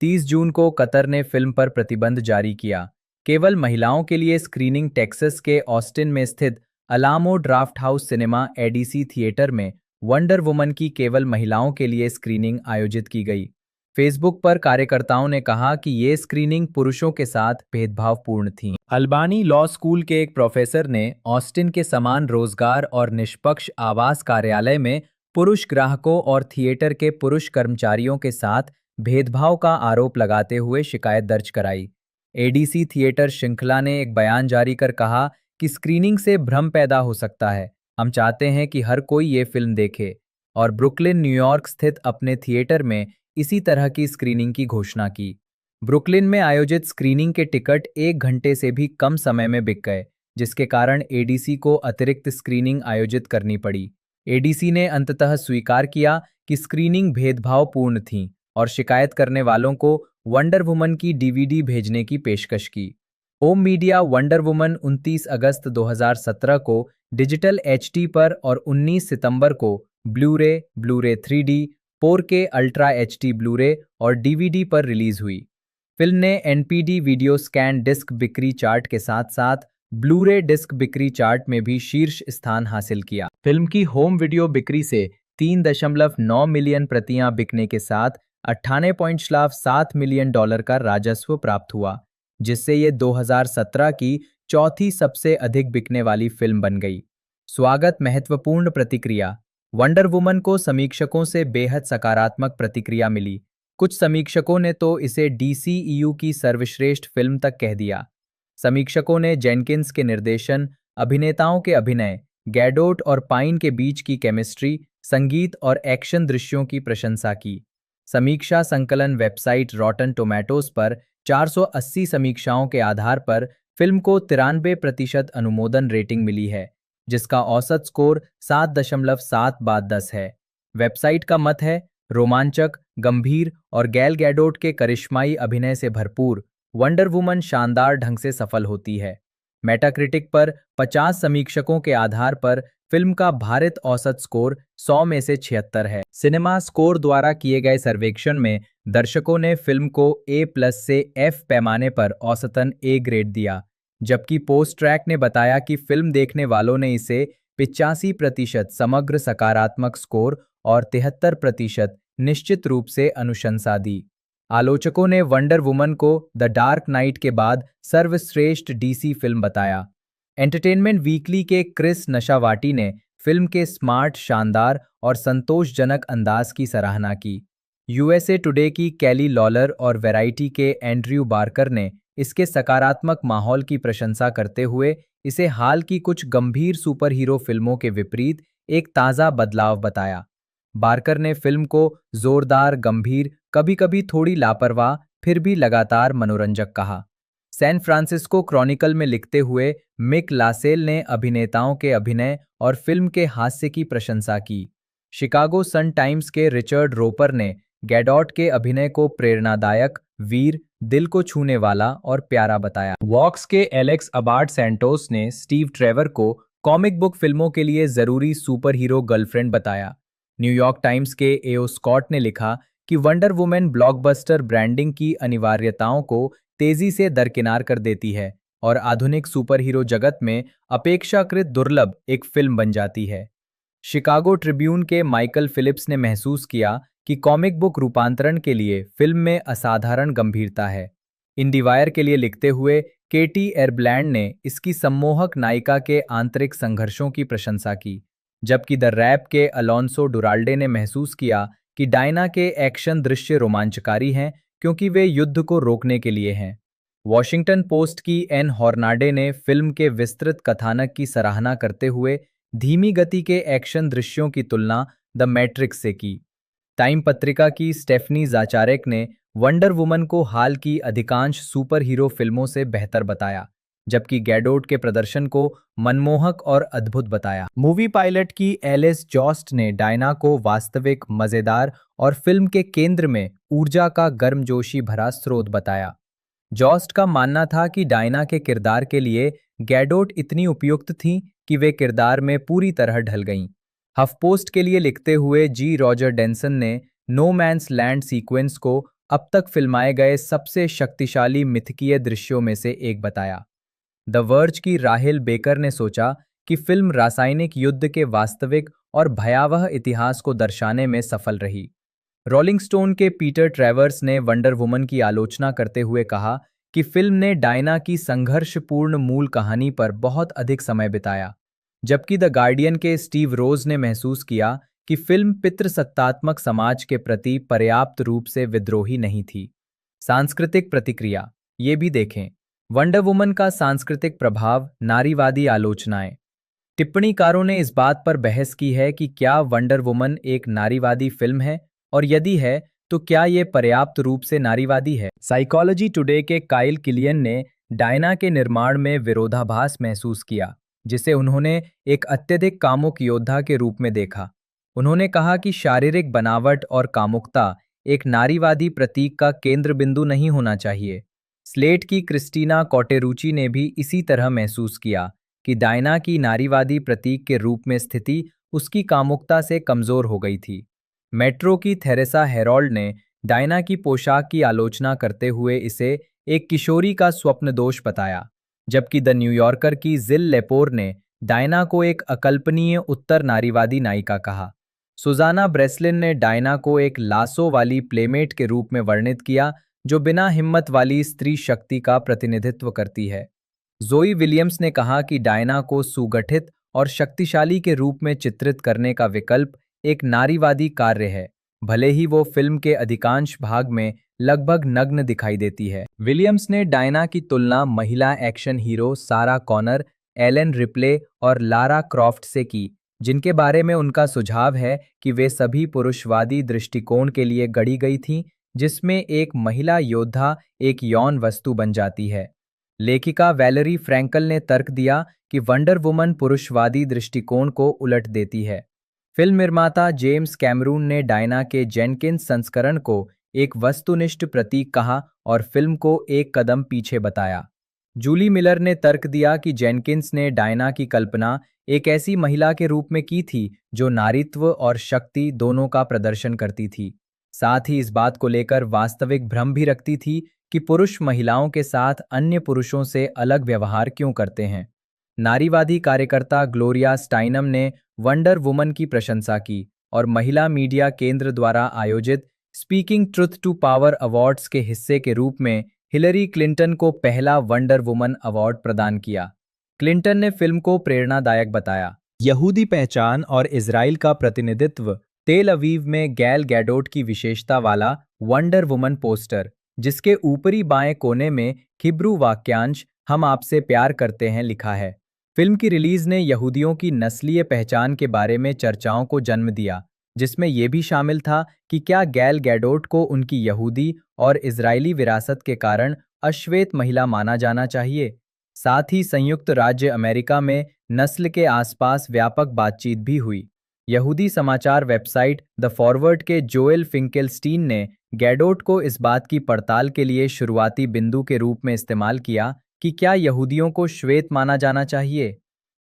30 जून को कतर ने फिल्म पर प्रतिबंध जारी किया। केवल महिलाओं के लिए स्क्रीनिंग टेक्सास के ऑस्टिन में स्थित Alamo draft house cinema ADC theatre में वंडर वुमन की केवल महिलाओं के लिए स्क्रीनिंग आयोजित की गई। फेसबुक पर कार्यकर्ताओं ने कहा कि ये स्क्रीनिंग पुरुषों के साथ भेदभावपूर्ण थी। अल्बानी लॉ स्कूल के एक प्रोफेसर ने ऑस्टिन के समान रोजगार और निष्पक्ष आवास कार्यालय में पुरुष ग्राहकों और थिएटर के पुरुष कर्मचारियों के साथ भेदभाव का आरोप लगाते हुए शिकायत दर्ज कराई। एडीसी थिएटर श्रृंखला ने एक बयान जारी कर कहा कि स्क्रीनिंग से भ्रम पैदा हो सकता है। हम चाहते हैं कि हर कोई ये फिल्म देखे, और ब्रुकलिन, न्यूयॉर्क स्थित अपने थिएटर में इसी तरह की स्क्रीनिंग की घोषणा की। ब्रुकलिन में आयोजित स्क्रीनिंग के टिकट 1 घंटे से भी कम समय में बिक गए, जिसके कारण एडीसी को अतिरिक्त स्क्रीनिंग आयोजित करनी पड़ी। एडीसी ने अंततः स्वीकार किया कि स्क्रीनिंग भेदभावपूर्ण थी और शिकायत करने वालों को वंडर वुमन की डीवीडी भेजने की पेशकश की। होम मीडिया वंडर वुमन 29 अगस्त 2017 को डिजिटल एचडी पर और 19 सितंबर को ब्लू रे 3D, 4K ultra HD Blu-ray और डीवीडी पर रिलीज हुई। फिल्म ने एनपीडी वीडियो स्कैन डिस्क बिक्री चार्ट के साथ-साथ ब्लू-रे डिस्क बिक्री चार्ट में भी शीर्ष स्थान हासिल किया। फिल्म की होम वीडियो बिक्री से 3.9 मिलियन प्रतियां बिकने के साथ 98.7 मिलियन डॉलर का राजस्व प्राप्त हुआ, जिससे ये 2017 की चौथी सबसे अधिक बिकने वाली फिल्म बन गई। स्वागत महत्वपूर्ण प्रतिक्रिया। वंडर वुमन को समीक्षकों से बेहद सकारात्मक प्रतिक्रिया मिली। कुछ समीक्षकों ने तो इसे डीसीईयू की सर्वश्रेष्ठ फिल्म तक कह दिया। समीक्षकों ने जेनकिंस के निर्देशन, अभिनेताओं के अभिनय, गैडोट और पाइन के बीच की केमिस्ट्री, संगीत और एक्शन दृश्यों की प्रशंसा की। समीक्षा संकलन वेबसाइट रॉटन टोमेटोज पर 480 समीक्षाओं के आधार पर फिल्म को 93% अनुमोदन रेटिंग मिली है, जिसका औसत स्कोर 7.7/10 है। वेबसाइट का मत है, रोमांचक, गंभीर और गैल गैडोट के करिश्माई अभिनय से भरपूर वंडर वुमन शानदार ढंग से सफल होती है। मेटाक्रिटिक पर 50 समीक्षकों के आधार पर फिल्म का भारित औसत स्कोर 100 में से 76 है। सिनेमा स्कोर द्वारा किए गए सर्वेक्षण में दर्शकों ने फिल्म को A+ से F पैमाने पर औसतन A ग्रेड दिया, जबकि पोस्ट ट्रैक ने बताया कि फिल्म देखने वालों ने इसे 85% समग्र सकारात्मक स्कोर और 73% निश्चित रूप से अनुशंसा दी। आलोचकों ने वंडर वुमन को द डार्क नाइट के बाद सर्वश्रेष्ठ डीसी फिल्म बताया। एंटरटेनमेंट वीकली के क्रिस नशावाटी ने फिल्म के स्मार्ट, शानदार और संतोषजनक अंदाज की सराहना की। यूएसए टुडे की कैली लॉलर और वैरायटी के एंड्रयू बार्कर ने इसके सकारात्मक माहौल की प्रशंसा करते हुए इसे हाल की कुछ गंभीर सुपर हीरो फिल्मों के विपरीत एक ताज़ा बदलाव बताया। बार्कर ने फिल्म को जोरदार, गंभीर, कभी-कभी थोड़ी लापरवाह, फिर भी लगातार मनोरंजक कहा। सैन फ्रांसिस्को क्रॉनिकल में लिखते हुए मिक लासेल ने अभिनेताओं के अभिनय और फिल्म के हास्य की प्रशंसा की। शिकागो सन टाइम्स के रिचर्ड रोपर ने गैडोट के अभिनय को प्रेरणादायक, वीर, दिल को छूने वाला और प्यारा बताया। वॉक्स के एलेक्स अबार्ड सैंटोस ने स्टीव ट्रेवर को कॉमिक बुक फिल्मों के लिए जरूरी सुपर हीरो गर्लफ्रेंड बताया। न्यूयॉर्क टाइम्स के एओ स्कॉट ने लिखा कि वंडर वुमन ब्लॉकबस्टर ब्रांडिंग की अनिवार्यताओं को तेजी से दरकिनार कर देती है और आधुनिक सुपर हीरो जगत में अपेक्षाकृत दुर्लभ एक फिल्म बन जाती है। शिकागो ट्रिब्यून के माइकल फिलिप्स ने महसूस किया कि कॉमिक बुक रूपांतरण के लिए फिल्म में असाधारण गंभीरता है। इंडिवायर के लिए लिखते हुए केटी एरब्लैंड ने इसकी सम्मोहक नायिका के आंतरिक संघर्षों की प्रशंसा की, जबकि द रैप के अलोंसो डुराल्डे ने महसूस किया कि डायना के एक्शन दृश्य रोमांचकारी हैं क्योंकि वे युद्ध को रोकने के लिए हैं। वॉशिंगटन पोस्ट की एन हॉर्नाडे ने फिल्म के विस्तृत कथानक की सराहना करते हुए धीमी गति के एक्शन दृश्यों की तुलना द मैट्रिक्स से की। टाइम पत्रिका की स्टेफनी ज़ाचारेक ने वंडर वुमन को हाल की अधिकांश सुपर हीरो फिल्मों से बेहतर बताया, जबकि गैडोट के प्रदर्शन को मनमोहक और अद्भुत बताया। मूवी पायलट की एलिस जॉस्ट ने डायना को वास्तविक, मजेदार और फिल्म के केंद्र में ऊर्जा का गर्मजोशी भरा स्रोत बताया। जॉस्ट का मानना था कि डायना के किरदार के लिए गैडोट इतनी उपयुक्त थीं कि वे किरदार में पूरी तरह ढल गईं। हफपोस्ट के लिए लिखते हुए जी रॉजर डेंसन ने नो मैन्स लैंड सीक्वेंस को अब तक फिल्माए गए सबसे शक्तिशाली मिथकीय दृश्यों में से एक बताया। द वर्ज की राहेल बेकर ने सोचा कि फिल्म रासायनिक युद्ध के वास्तविक और भयावह इतिहास को दर्शाने में सफल रही। रोलिंग स्टोन के पीटर ट्रेवर्स ने वंडर वुमन की आलोचना करते हुए कहा कि फिल्म ने डायना की संघर्षपूर्ण मूल कहानी पर बहुत अधिक समय बिताया, जबकि द गार्डियन के स्टीव रोज ने महसूस किया कि फिल्म पितृसत्तात्मक समाज के प्रति पर्याप्त रूप से विद्रोही नहीं थी। सांस्कृतिक प्रतिक्रिया ये भी देखें। वंडर वुमन का सांस्कृतिक प्रभाव, नारीवादी आलोचनाएं। टिप्पणीकारों ने इस बात पर बहस की है कि क्या वंडर वुमन एक नारीवादी फिल्म है और यदि है तो क्या ये पर्याप्त रूप से नारीवादी है। साइकोलॉजी टुडे के काइल किलियन ने डायना के निर्माण में विरोधाभास महसूस किया, जिसे उन्होंने एक अत्यधिक कामुक योद्धा के रूप में देखा। उन्होंने कहा कि शारीरिक बनावट और कामुकता एक नारीवादी प्रतीक का केंद्र बिंदु नहीं होना चाहिए। स्लेट की क्रिस्टीना कॉटेरुची ने भी इसी तरह महसूस किया कि डायना की नारीवादी प्रतीक के रूप में स्थिति उसकी कामुकता से कमजोर हो गई थी। मेट्रो की थेरेसा हेरोल्ड ने डायना की पोशाक की आलोचना करते हुए इसे एक किशोरी का स्वप्न दोष बताया, जबकि द न्यूयॉर्कर की जिल लेपोर ने डायना को एक अकल्पनीय उत्तर नारीवादी नायिका कहा। सुजाना ब्रेसलिन ने डायना को एक लासो वाली प्लेमेट के रूप में वर्णित किया, जो बिना हिम्मत वाली स्त्री शक्ति का प्रतिनिधित्व करती है। जोई विलियम्स ने कहा कि डायना को सुगठित और शक्तिशाली के रूप में चित्रित करने का विकल्प एक नारीवादी कार्य है, भले ही वो फिल्म के अधिकांश भाग में लगभग नग्न दिखाई देती है। विलियम्स ने डायना की तुलना महिला एक्शन हीरो सारा कॉनर, एलन रिप्ले और लारा क्रॉफ्ट से की, जिनके बारे में उनका सुझाव है कि वे सभी पुरुषवादी दृष्टिकोण के लिए गढ़ी गई थीं, जिसमें एक महिला योद्धा एक यौन वस्तु बन जाती है। लेखिका वैलेरी फ्रैंकल ने तर्क दिया कि वंडर वुमन पुरुषवादी दृष्टिकोण को उलट देती है। फिल्म निर्माता जेम्स कैमरून ने डायना के जेनकिंस संस्करण को एक वस्तुनिष्ठ प्रतीक कहा और फिल्म को एक कदम पीछे बताया। जूली मिलर ने तर्क दिया कि जेनकिंस ने डायना की कल्पना एक ऐसी महिला के रूप में की थी जो नारीत्व और शक्ति दोनों का प्रदर्शन करती थी, साथ ही इस बात को लेकर वास्तविक भ्रम भी रखती थी कि पुरुष महिलाओं के साथ अन्य पुरुषों से अलग व्यवहार क्यों करते हैं। नारीवादी कार्यकर्ता ग्लोरिया स्टाइनम ने वंडर वुमन की प्रशंसा की और महिला मीडिया केंद्र द्वारा आयोजित speaking truth to power awards के हिस्से के रूप में हिलरी क्लिंटन को पहला वंडर वुमन अवार्ड प्रदान किया। क्लिंटन ने फिल्म को प्रेरणादायक बताया। यहूदी पहचान और इजराइल का प्रतिनिधित्व। तेल अवीव में गैल गैडोट की विशेषता वाला वंडर वुमन पोस्टर, जिसके ऊपरी बाएं कोने में हिब्रू वाक्यांश हम आपसे प्यार करते हैं लिखा है। फिल्म की रिलीज ने यहूदियों की नस्लीय पहचान के बारे में चर्चाओं को जन्म दिया, जिसमें यह भी शामिल था कि क्या गैल गैडोट को उनकी यहूदी और इजरायली विरासत के कारण अश्वेत महिला माना जाना चाहिए। साथ ही संयुक्त राज्य अमेरिका में नस्ल के आसपास व्यापक बातचीत भी हुई। यहूदी समाचार वेबसाइट द फॉरवर्ड के जोएल फिंकेलस्टीन ने गैडोट को इस बात की पड़ताल के लिए शुरुआती बिंदु के रूप में इस्तेमाल किया कि क्या यहूदियों को श्वेत माना जाना चाहिए।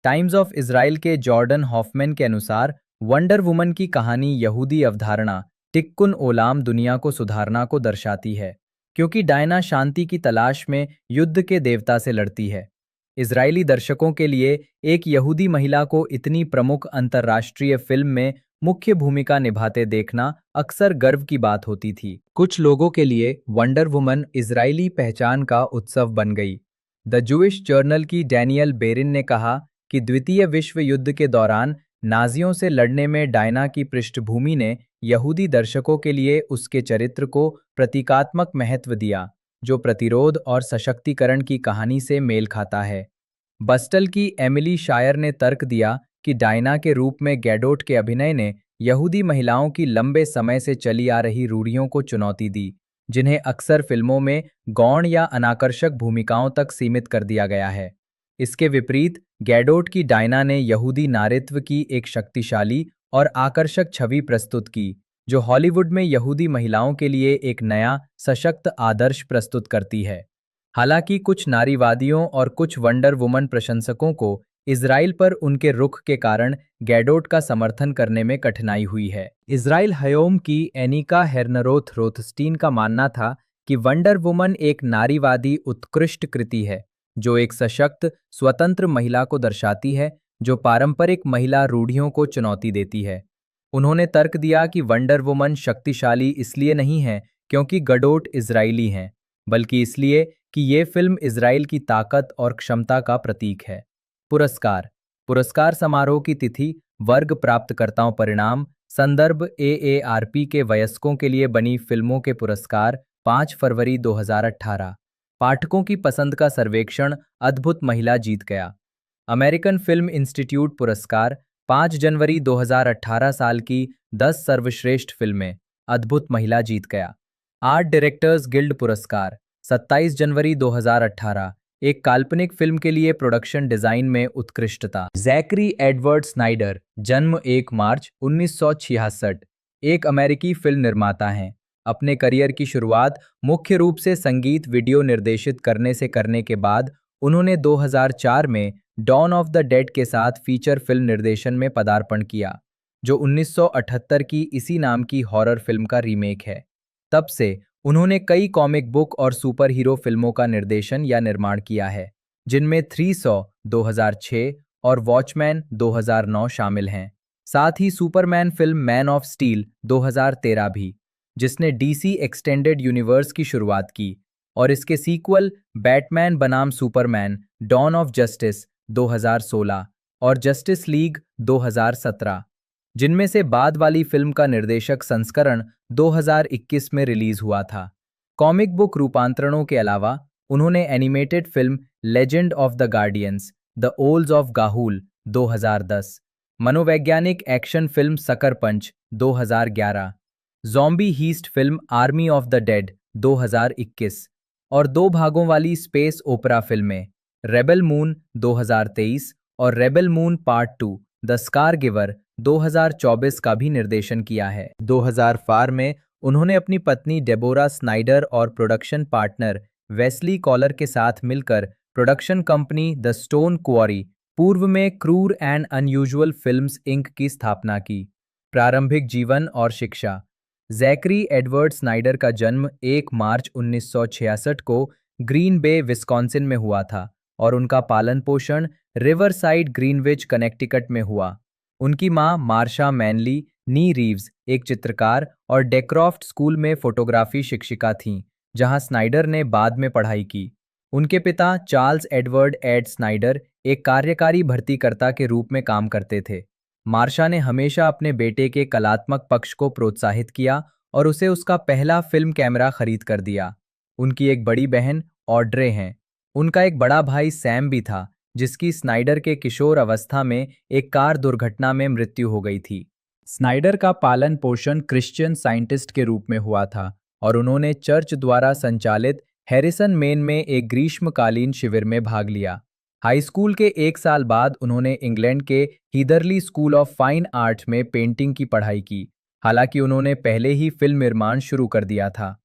टाइम्स ऑफ इजराइल के जॉर्डन हॉफमैन के अनुसार वंडर वुमन की कहानी यहूदी अवधारणा टिक्कुन ओलाम दुनिया को सुधारना को दर्शाती है, क्योंकि डायना शांति की तलाश में युद्ध के देवता से लड़ती है। इजरायली दर्शकों के लिए एक यहूदी महिला को इतनी प्रमुख अंतर्राष्ट्रीय फिल्म में मुख्य भूमिका निभाते देखना अक्सर गर्व की बात होती थी। कुछ लोगों के लिए वंडर वुमन इजरायली पहचान का उत्सव बन गई। द जूइश जर्नल की डैनियल बेरिन ने कहा कि द्वितीय विश्व युद्ध के दौरान नाजियों से लड़ने में डायना की पृष्ठभूमि ने यहूदी दर्शकों के लिए उसके चरित्र को प्रतीकात्मक महत्व दिया, जो प्रतिरोध और सशक्तिकरण की कहानी से मेल खाता है। बस्टल की एमिली शायर ने तर्क दिया कि डायना के रूप में गैडोट के अभिनय ने यहूदी महिलाओं की लंबे समय से चली आ रही रूढ़ियों को चुनौती दी, जिन्हें अक्सर फिल्मों में गौण या अनाकर्षक भूमिकाओं तक सीमित कर दिया गया है। इसके विपरीत गैडोट की डायना ने यहूदी नारीत्व की एक शक्तिशाली और आकर्षक छवि प्रस्तुत की, जो हॉलीवुड में यहूदी महिलाओं के लिए एक नया सशक्त आदर्श प्रस्तुत करती है। हालांकि कुछ नारीवादियों और कुछ वंडर वुमन प्रशंसकों को इजराइल पर उनके रुख के कारण गैडोट का समर्थन करने में कठिनाई हुई है। इजराइल हयोम की एनिका हेर्नरोथ रोथस्टीन का मानना था कि वंडर वुमन एक नारीवादी उत्कृष्ट कृति है, जो एक सशक्त, स्वतंत्र महिला को दर्शाती है, जो पारंपरिक महिला रूढ़ियों को चुनौती देती है। उन्होंने तर्क दिया कि वंडर वुमन शक्तिशाली इसलिए नहीं है क्योंकि गैडोट इजरायली हैं, बल्कि इसलिए कि ये फिल्म इजराइल की ताकत और क्षमता का प्रतीक है। पुरस्कार समारोह की तिथि, वर्ग प्राप्तकर्ताओं, परिणाम, संदर्भ AARP के वयस्कों के लिए बनी फिल्मों के पुरस्कार 5 फरवरी 2018। पाठकों की पसंद का सर्वेक्षण, अद्भुत महिला जीत गया। अमेरिकन फिल्म इंस्टीट्यूट पुरस्कार 5 जनवरी 2018 साल की 10 सर्वश्रेष्ठ फिल्में, अद्भुत महिला जीत गया। आर्ट डायरेक्टर्स गिल्ड पुरस्कार 27 जनवरी 2018, एक काल्पनिक फिल्म के लिए प्रोडक्शन डिजाइन में उत्कृष्टता। जैकरी एडवर्ड स्नाइडर, जन्म 1 मार्च 1966, एक अमेरिकी फिल्म निर्माता हैं। अपने करियर की शुरुआत मुख्य रूप से संगीत वीडियो निर्देशित करने से करने के बाद उन्होंने 2004 में डॉन ऑफ द डेड के साथ फीचर फिल्म निर्देशन में पदार्पण किया, जो 1978 की इसी नाम की हॉरर फिल्म का रीमेक है। तब से उन्होंने कई कॉमिक बुक और सुपर हीरो फिल्मों का निर्देशन या निर्माण किया है, जिनमें 300 2006 और वॉचमैन 2009 शामिल हैं। साथ ही Superman film Man of Steel 2013 भी, जिसने डीसी एक्सटेंडेड यूनिवर्स की शुरुआत की, और इसके सीक्वल बैटमैन बनाम सुपरमैन डॉन ऑफ जस्टिस 2016 और जस्टिस लीग 2017, जिनमें से बाद वाली फिल्म का निर्देशक संस्करण 2021 में रिलीज हुआ था। कॉमिक बुक रूपांतरणों के अलावा उन्होंने animated film Legend of the Guardians the Owls of Ga'Hoole 2010, मनोवैज्ञानिक action film Sucker Punch 2011, zombie heist film Army of the Dead 2021 और 2 भागों वाली स्पेस ओपरा फिल्में रेबल मून 2023 और rebel moon part 2 the scar giver 2024 का भी निर्देशन किया है। 2004 में उन्होंने अपनी पत्नी डेबोरा स्नाइडर और प्रोडक्शन पार्टनर वेस्ली कॉलर के साथ मिलकर प्रोडक्शन कंपनी द स्टोन क्वारी, पूर्व में क्रूर एंड अनयूजुअल फिल्म्स इंक की स्थापना की। प्रारंभिक जीवन और शिक्षा। जैकरी एडवर्ड स्नाइडर का जन्म 1 मार्च 1966 को ग्रीन बे विस्कॉन्सिन में हुआ था और उनका पालन पोषण रिवरसाइड ग्रीनविच कनेक्टिकट में हुआ। उनकी मां मार्शा मैनली नी रीव्स एक चित्रकार और डेक्रॉफ्ट स्कूल में फोटोग्राफी शिक्षिका थीं, जहां स्नाइडर ने बाद में पढ़ाई की। उनके पिता चार्ल्स एडवर्ड एड स्नाइडर एक कार्यकारी भर्तीकर्ता के रूप में काम करते थे। मार्शा ने हमेशा अपने बेटे के कलात्मक पक्ष को प्रोत्साहित किया और उसे उसका पहला फिल्म कैमरा खरीद कर दिया। उनकी एक बड़ी बहन ऑड्रे हैं। उनका एक बड़ा भाई सैम भी था, जिसकी स्नाइडर के किशोर अवस्था में एक कार दुर्घटना में मृत्यु हो गई थी। स्नाइडर का पालन पोषण क्रिश्चियन साइंटिस्ट के रूप में हुआ था और उन्होंने चर्च द्वारा संचालित हैरिसन मेन में एक ग्रीष्मकालीन शिविर में भाग लिया। हाई स्कूल के 1 साल बाद उन्होंने इंग्लैंड के हीदरली स्कूल ऑफ फाइन आर्ट में पेंटिंग की पढ़ाई की, हालांकि उन्होंने पहले ही फिल्म निर्माण शुरू कर दिया था।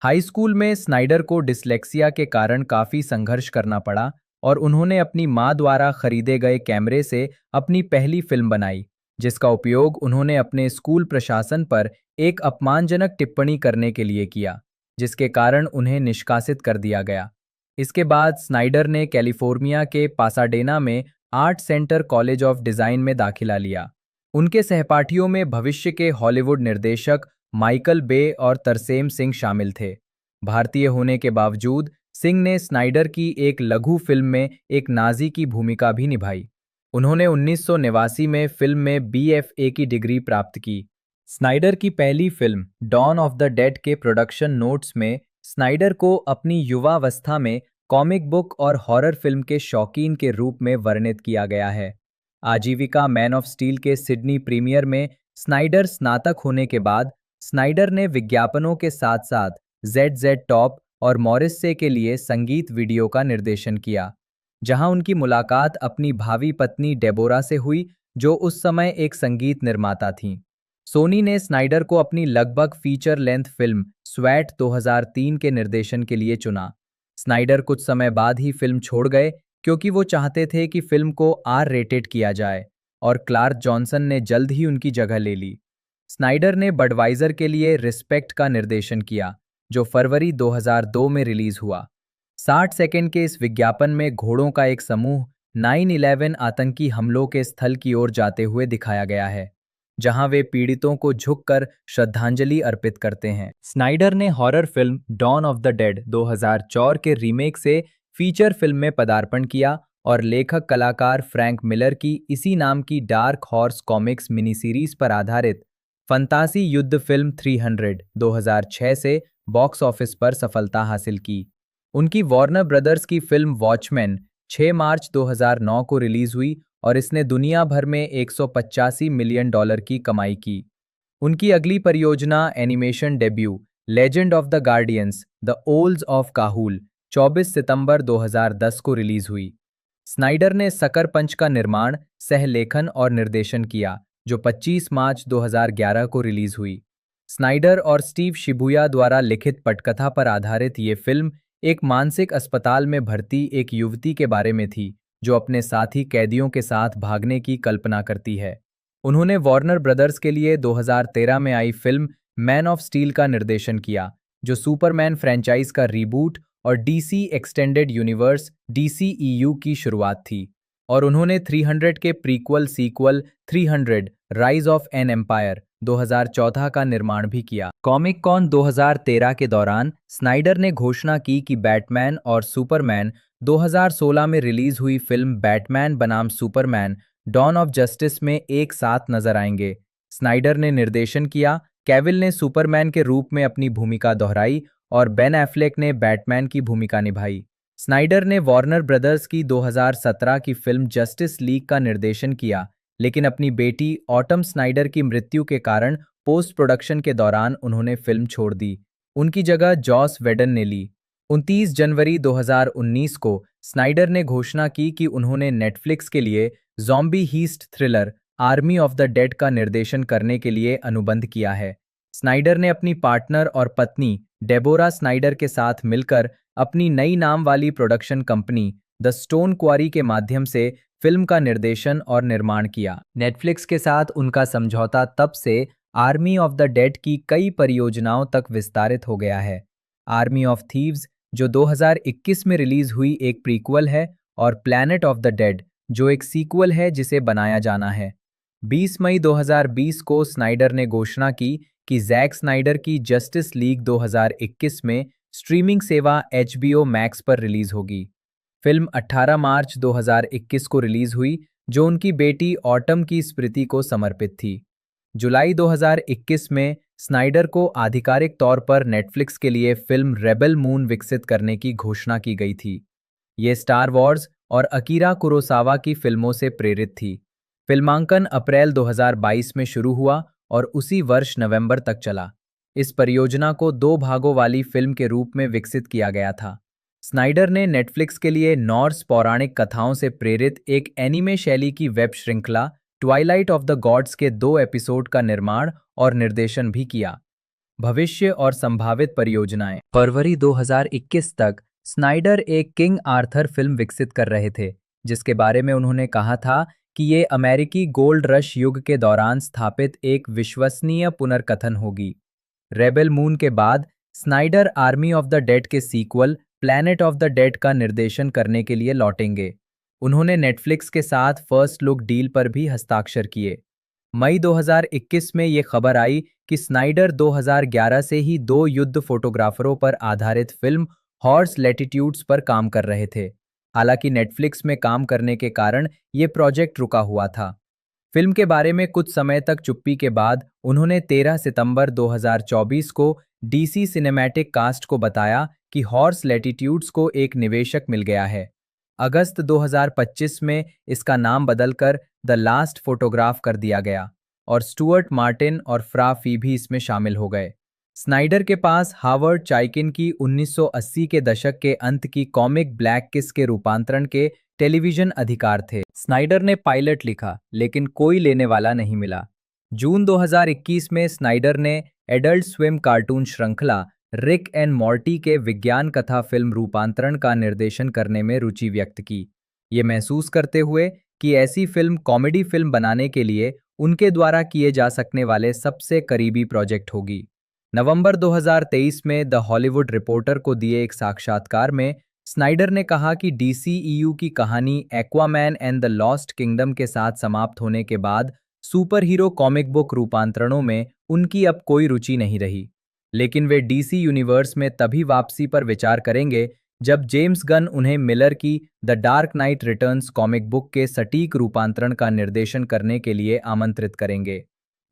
हाई स्कूल में स्नाइडर को डिस्लेक्सिया के कारण काफ़ी संघर्ष करना पड़ा और उन्होंने अपनी मां द्वारा खरीदे गए कैमरे से अपनी पहली फिल्म बनाई, जिसका उपयोग उन्होंने अपने स्कूल प्रशासन पर एक अपमानजनक टिप्पणी करने के लिए किया, जिसके कारण उन्हें निष्कासित कर दिया गया। इसके बाद स्नाइडर ने कैलिफोर्निया के पासाडेना में art centre college of design में दाखिला लिया। उनके सहपाठियों में भविष्य के हॉलीवुड निर्देशक माइकल बे और तरसेम सिंह शामिल थे। भारतीय होने के बावजूद सिंह ने स्नाइडर की एक लघु फिल्म में एक नाजी की भूमिका भी निभाई। उन्होंने 1989 में फिल्म में BFA की डिग्री प्राप्त की। स्नाइडर की पहली film Dawn of the Dead के प्रोडक्शन नोट्स में स्नाइडर को अपनी युवावस्था में कॉमिक बुक और हॉरर फिल्म के शौकीन के रूप में वर्णित किया गया है। आजीविका मैन ऑफ स्टील के सिडनी प्रीमियर में स्नाइडर स्नातक होने के बाद स्नाइडर ने विज्ञापनों के साथ साथ ZZ टॉप और मॉरिससे के लिए संगीत वीडियो का निर्देशन किया, जहां उनकी मुलाकात अपनी भावी पत्नी डेबोरा से हुई, जो उस समय एक संगीत निर्माता थीं। सोनी ने स्नाइडर को अपनी लगभग फीचर लेंथ फिल्म स्वैट 2003 के निर्देशन के लिए चुना। स्नाइडर कुछ समय बाद ही फिल्म छोड़ गए क्योंकि वो चाहते थे कि फिल्म को R रेटेड किया जाए और क्लार्क जॉनसन ने जल्द ही उनकी जगह ले ली। स्नाइडर ने बडवाइजर के लिए रिस्पेक्ट का निर्देशन किया, जो फरवरी 2002 में रिलीज हुआ। 60 सेकंड के इस विज्ञापन में घोड़ों का एक समूह 9/11 आतंकी हमलों के स्थल की ओर जाते हुए दिखाया गया है, जहां वे पीड़ितों को झुककर श्रद्धांजलि अर्पित करते हैं। स्नाइडर ने horror film Dawn of the Dead 2004 के रीमेक से फीचर फिल्म में पदार्पण किया और लेखक कलाकार फ्रैंक मिलर की इसी नाम की dark horse comics mini series पर आधारित फंतासी युद्ध फिल्म 300 2006 से बॉक्स ऑफिस पर सफलता हासिल की। उनकी वार्नर ब्रदर्स की फिल्म वॉचमैन 6 मार्च 2009 को रिलीज हुई और इसने दुनिया भर में $185 मिलियन की कमाई की। उनकी अगली परियोजना animation debut Legend of the Guardians the Owls of Ga'Hoole 24 सितंबर 2010 को रिलीज हुई। स्नाइडर ने सकर पंच का निर्माण, सह लेखन और निर्देशन किया, जो 25 मार्च 2011 को रिलीज हुई। स्नाइडर और स्टीव शिबुया द्वारा लिखित पटकथा पर आधारित ये फिल्म एक मानसिक अस्पताल में भर्ती एक युवती के बारे में थी जो अपने साथी कैदियों के साथ भागने की कल्पना करती है। उन्होंने वॉर्नर ब्रदर्स के लिए 2013 में आई फिल्म मैन ऑफ स्टील का निर्देशन किया, जो सुपरमैन फ्रेंचाइज का रीबूट और डीसी एक्सटेंडेड यूनिवर्स डीसीईयू की शुरुआत थी। और उन्होंने 300 के prequel sequel 300 Rise of an Empire 2014 का निर्माण भी किया। कॉमिक कॉन 2013 के दौरान स्नाइडर ने घोषणा की कि बैटमैन और सुपरमैन 2016 में रिलीज हुई फिल्म बैटमैन बनाम सुपरमैन डॉन ऑफ जस्टिस में एक साथ नजर आएंगे। स्नाइडर ने निर्देशन किया, कैविल ने सुपरमैन के रूप में अपनी भूमिका दोहराई और बेन एफ्लेक ने बैटमैन की भूमिका निभाई। स्नाइडर ने वॉर्नर ब्रदर्स की 2017 की फिल्म जस्टिस लीग का निर्देशन किया, लेकिन अपनी बेटी ऑटम स्नाइडर की मृत्यु के कारण पोस्ट प्रोडक्शन के दौरान उन्होंने फिल्म छोड़ दी। उनकी जगह जॉस वेडन ने ली। 29 जनवरी 2019 को स्नाइडर ने घोषणा की कि उन्होंने नेटफ्लिक्स के लिए zombie heist thriller army of the Dead का निर्देशन करने के लिए अनुबंध किया है। स्नाइडर ने अपनी पार्टनर और पत्नी डेबोरा स्नाइडर के साथ मिलकर अपनी नई नाम वाली प्रोडक्शन कंपनी द स्टोन क्वारी के माध्यम से फिल्म का निर्देशन और निर्माण किया। नेटफ्लिक्स के साथ उनका समझौता तब से आर्मी ऑफ द डेड की कई परियोजनाओं तक विस्तारित हो गया है। आर्मी ऑफ थीव्स, जो 2021 में रिलीज हुई एक प्रीक्वल है, और प्लैनेट ऑफ द डेड, जो एक सीक्वल है जिसे बनाया जाना है। 20 मई 2020 को स्नाइडर ने घोषणा की कि जैक स्नाइडर की जस्टिस लीग 2021 में स्ट्रीमिंग सेवा HBO मैक्स पर रिलीज होगी। फिल्म 18 मार्च 2021 को रिलीज हुई, जो उनकी बेटी ऑटम की स्मृति को समर्पित थी। जुलाई 2021 में स्नाइडर को आधिकारिक तौर पर नेटफ्लिक्स के लिए फिल्म रेबेल मून विकसित करने की घोषणा की गई थी। ये स्टार वॉर्स और अकीरा कुरोसावा की फिल्मों से प्रेरित थी। फिल्मांकन अप्रैल 2022 में शुरू हुआ और उसी वर्ष नवंबर तक चला। इस परियोजना को 2 भागों वाली फिल्म के रूप में विकसित किया गया था। स्नाइडर ने नेटफ्लिक्स के लिए नॉर्स पौराणिक कथाओं से प्रेरित एक एनीमे शैली की वेब श्रृंखला ट्वाइलाइट ऑफ द गॉड्स के 2 एपिसोड का निर्माण और निर्देशन भी किया। भविष्य और संभावित परियोजनाएं। फरवरी 2021 तक स्नाइडर एक किंग आर्थर फिल्म विकसित कर रहे थे, जिसके बारे में उन्होंने कहा था कि ये अमेरिकी गोल्ड रश युग के दौरान स्थापित एक विश्वसनीय पुनर्कथन होगी। रेबेल मून के बाद Snyder Army of the Dead के sequel Planet of the Dead का निर्देशन करने के लिए लौटेंगे। उन्होंने नेटफ्लिक्स के साथ फर्स्ट लुक डील पर भी हस्ताक्षर किए। मई 2021 में ये खबर आई कि स्नाइडर 2011 से ही 2 युद्ध फोटोग्राफरों पर आधारित फिल्म हॉर्स लैटिट्यूड्स पर काम कर रहे थे। हालांकि नेटफ्लिक्स में काम करने के कारण ये प्रोजेक्ट रुका हुआ था। फिल्म के बारे में कुछ समय तक चुप्पी के बाद उन्होंने 13 सितंबर 2024 को डीसी सिनेमैटिक कास्ट को बताया कि हॉर्स लैटिट्यूड्स को एक निवेशक मिल गया है। अगस्त 2025 में इसका नाम बदलकर द लास्ट फोटोग्राफ कर दिया गया और स्टुअर्ट मार्टिन और फ्रा फी भी इसमें शामिल हो गए। स्नाइडर के पास हावर्ड चाइकिन की 1980 के दशक के अंत की कॉमिक ब्लैक किस के रूपांतरण के टेलीविजन अधिकार थे। स्नाइडर ने पायलट लिखा, लेकिन कोई लेने वाला नहीं मिला। जून 2021 में स्नाइडर ने एडल्ट स्विम कार्टून श्रृंखला रिक एंड मॉर्टी के विज्ञान कथा फिल्म रूपांतरण का निर्देशन करने में रुचि व्यक्त की, ये महसूस करते हुए कि ऐसी फिल्म कॉमेडी फिल्म बनाने के लिए उनके द्वारा किए जा सकने वाले सबसे करीबी प्रोजेक्ट होगी। नवंबर 2023 में द हॉलीवुड रिपोर्टर को दिए एक साक्षात्कार में स्नाइडर ने कहा कि डीसीईयू की कहानी Aquaman and the lost kingdom के साथ समाप्त होने के बाद सुपर हीरो कॉमिक बुक रूपांतरणों में उनकी अब कोई रुचि नहीं रही, लेकिन वे डीसी यूनिवर्स में तभी वापसी पर विचार करेंगे जब जेम्स गन उन्हें मिलर की the dark night returns comic book के सटीक रूपांतरण का निर्देशन करने के लिए आमंत्रित करेंगे।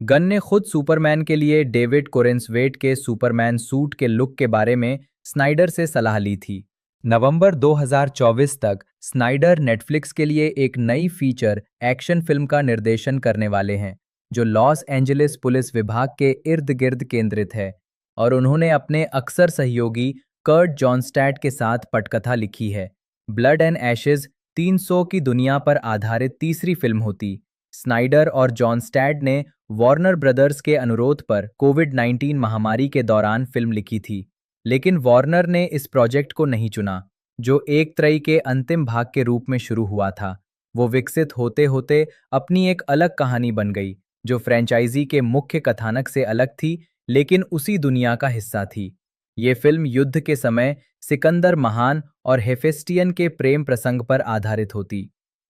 गन ने खुद सुपरमैन के लिए डेविड कोरेंसवेट के सुपरमैन सूट के लुक के बारे में स्नाइडर से सलाह ली थी। नवंबर 2024 तक स्नाइडर नेटफ्लिक्स के लिए एक नई फीचर एक्शन फिल्म का निर्देशन करने वाले हैं, जो लॉस एंजलिस पुलिस विभाग के इर्द गिर्द केंद्रित है, और उन्होंने अपने अक्सर सहयोगी कर्ट जॉनस्टैट के साथ पटकथा लिखी है। ब्लड एंड एशेज 300 की दुनिया पर आधारित तीसरी फिल्म होती। स्नाइडर और जॉन स्टैड ने वार्नर ब्रदर्स के अनुरोध पर कोविड-19 महामारी के दौरान फिल्म लिखी थी, लेकिन वार्नर ने इस प्रोजेक्ट को नहीं चुना, जो एक त्रयी के अंतिम भाग के रूप में शुरू हुआ था। वो विकसित होते-होते अपनी एक अलग कहानी बन गई, जो फ्रेंचाइजी के मुख्य कथानक से अलग थी, लेकिन उसी दुनिया का हिस्सा थी। ये फिल्म युद्ध के समय सिकंदर महान और हेफेस्टियन के प्रेम प्रसंग पर आधारित होती।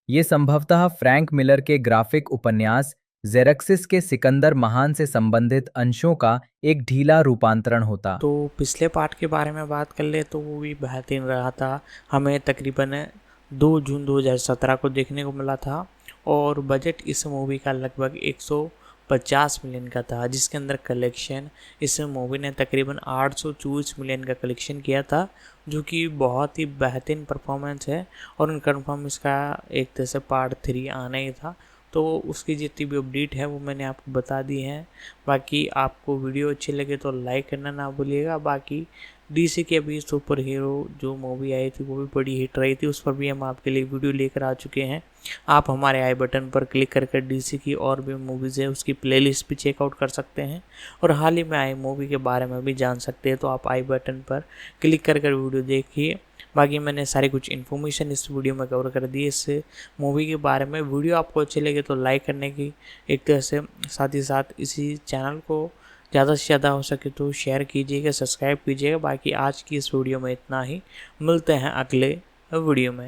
ये संभवतः फ्रैंक मिलर के ग्राफिक उपन्यास ज़ेरक्सिस के सिकंदर महान से संबंधित अंशों का एक ढीला रूपांतरण होता। तो पिछले पार्ट के बारे में बात कर ले तो वो भी बेहतरीन रहा था। हमें तकरीबन 2 जून 2017 को देखने को मिला था और बजट इस मूवी का लगभग 150 मिलियन का था, जिसके अंदर कलेक्शन इस मूवी ने तकरीबन 824 मिलियन का कलेक्शन किया था, जो कि बहुत ही बेहतरीन परफॉर्मेंस है। और कन्फर्म इसका एक तरह से पार्ट 3 आना ही था, तो उसकी जितनी भी अपडेट है वो मैंने आपको बता दी है। बाकी आपको वीडियो अच्छी लगे तो लाइक करना ना भूलिएगा। बाकी डीसी की अभी सुपर हीरो जो मूवी आई थी वो भी बड़ी हिट रही थी, उस पर भी हम आपके लिए वीडियो लेकर आ चुके हैं। आप हमारे आई बटन पर क्लिक करके डीसी की और भी मूवीज़ है उसकी प्लेलिस्ट भी चेकआउट कर सकते हैं और हाल ही में आई मूवी के बारे में भी जान सकते हैं। तो आप आई बटन पर क्लिक कर वीडियो देखिए। बाकी मैंने सारी कुछ इन्फॉर्मेशन इस वीडियो में कवर कर दी इस मूवी के बारे में। वीडियो आपको अच्छी लगे तो लाइक करने की एक तरह से, साथ ही साथ इसी चैनल को ज़्यादा से ज़्यादा हो सके तो शेयर कीजिएगा, सब्सक्राइब कीजिएगा। बाकी आज की इस वीडियो में इतना ही, मिलते हैं अगले वीडियो में।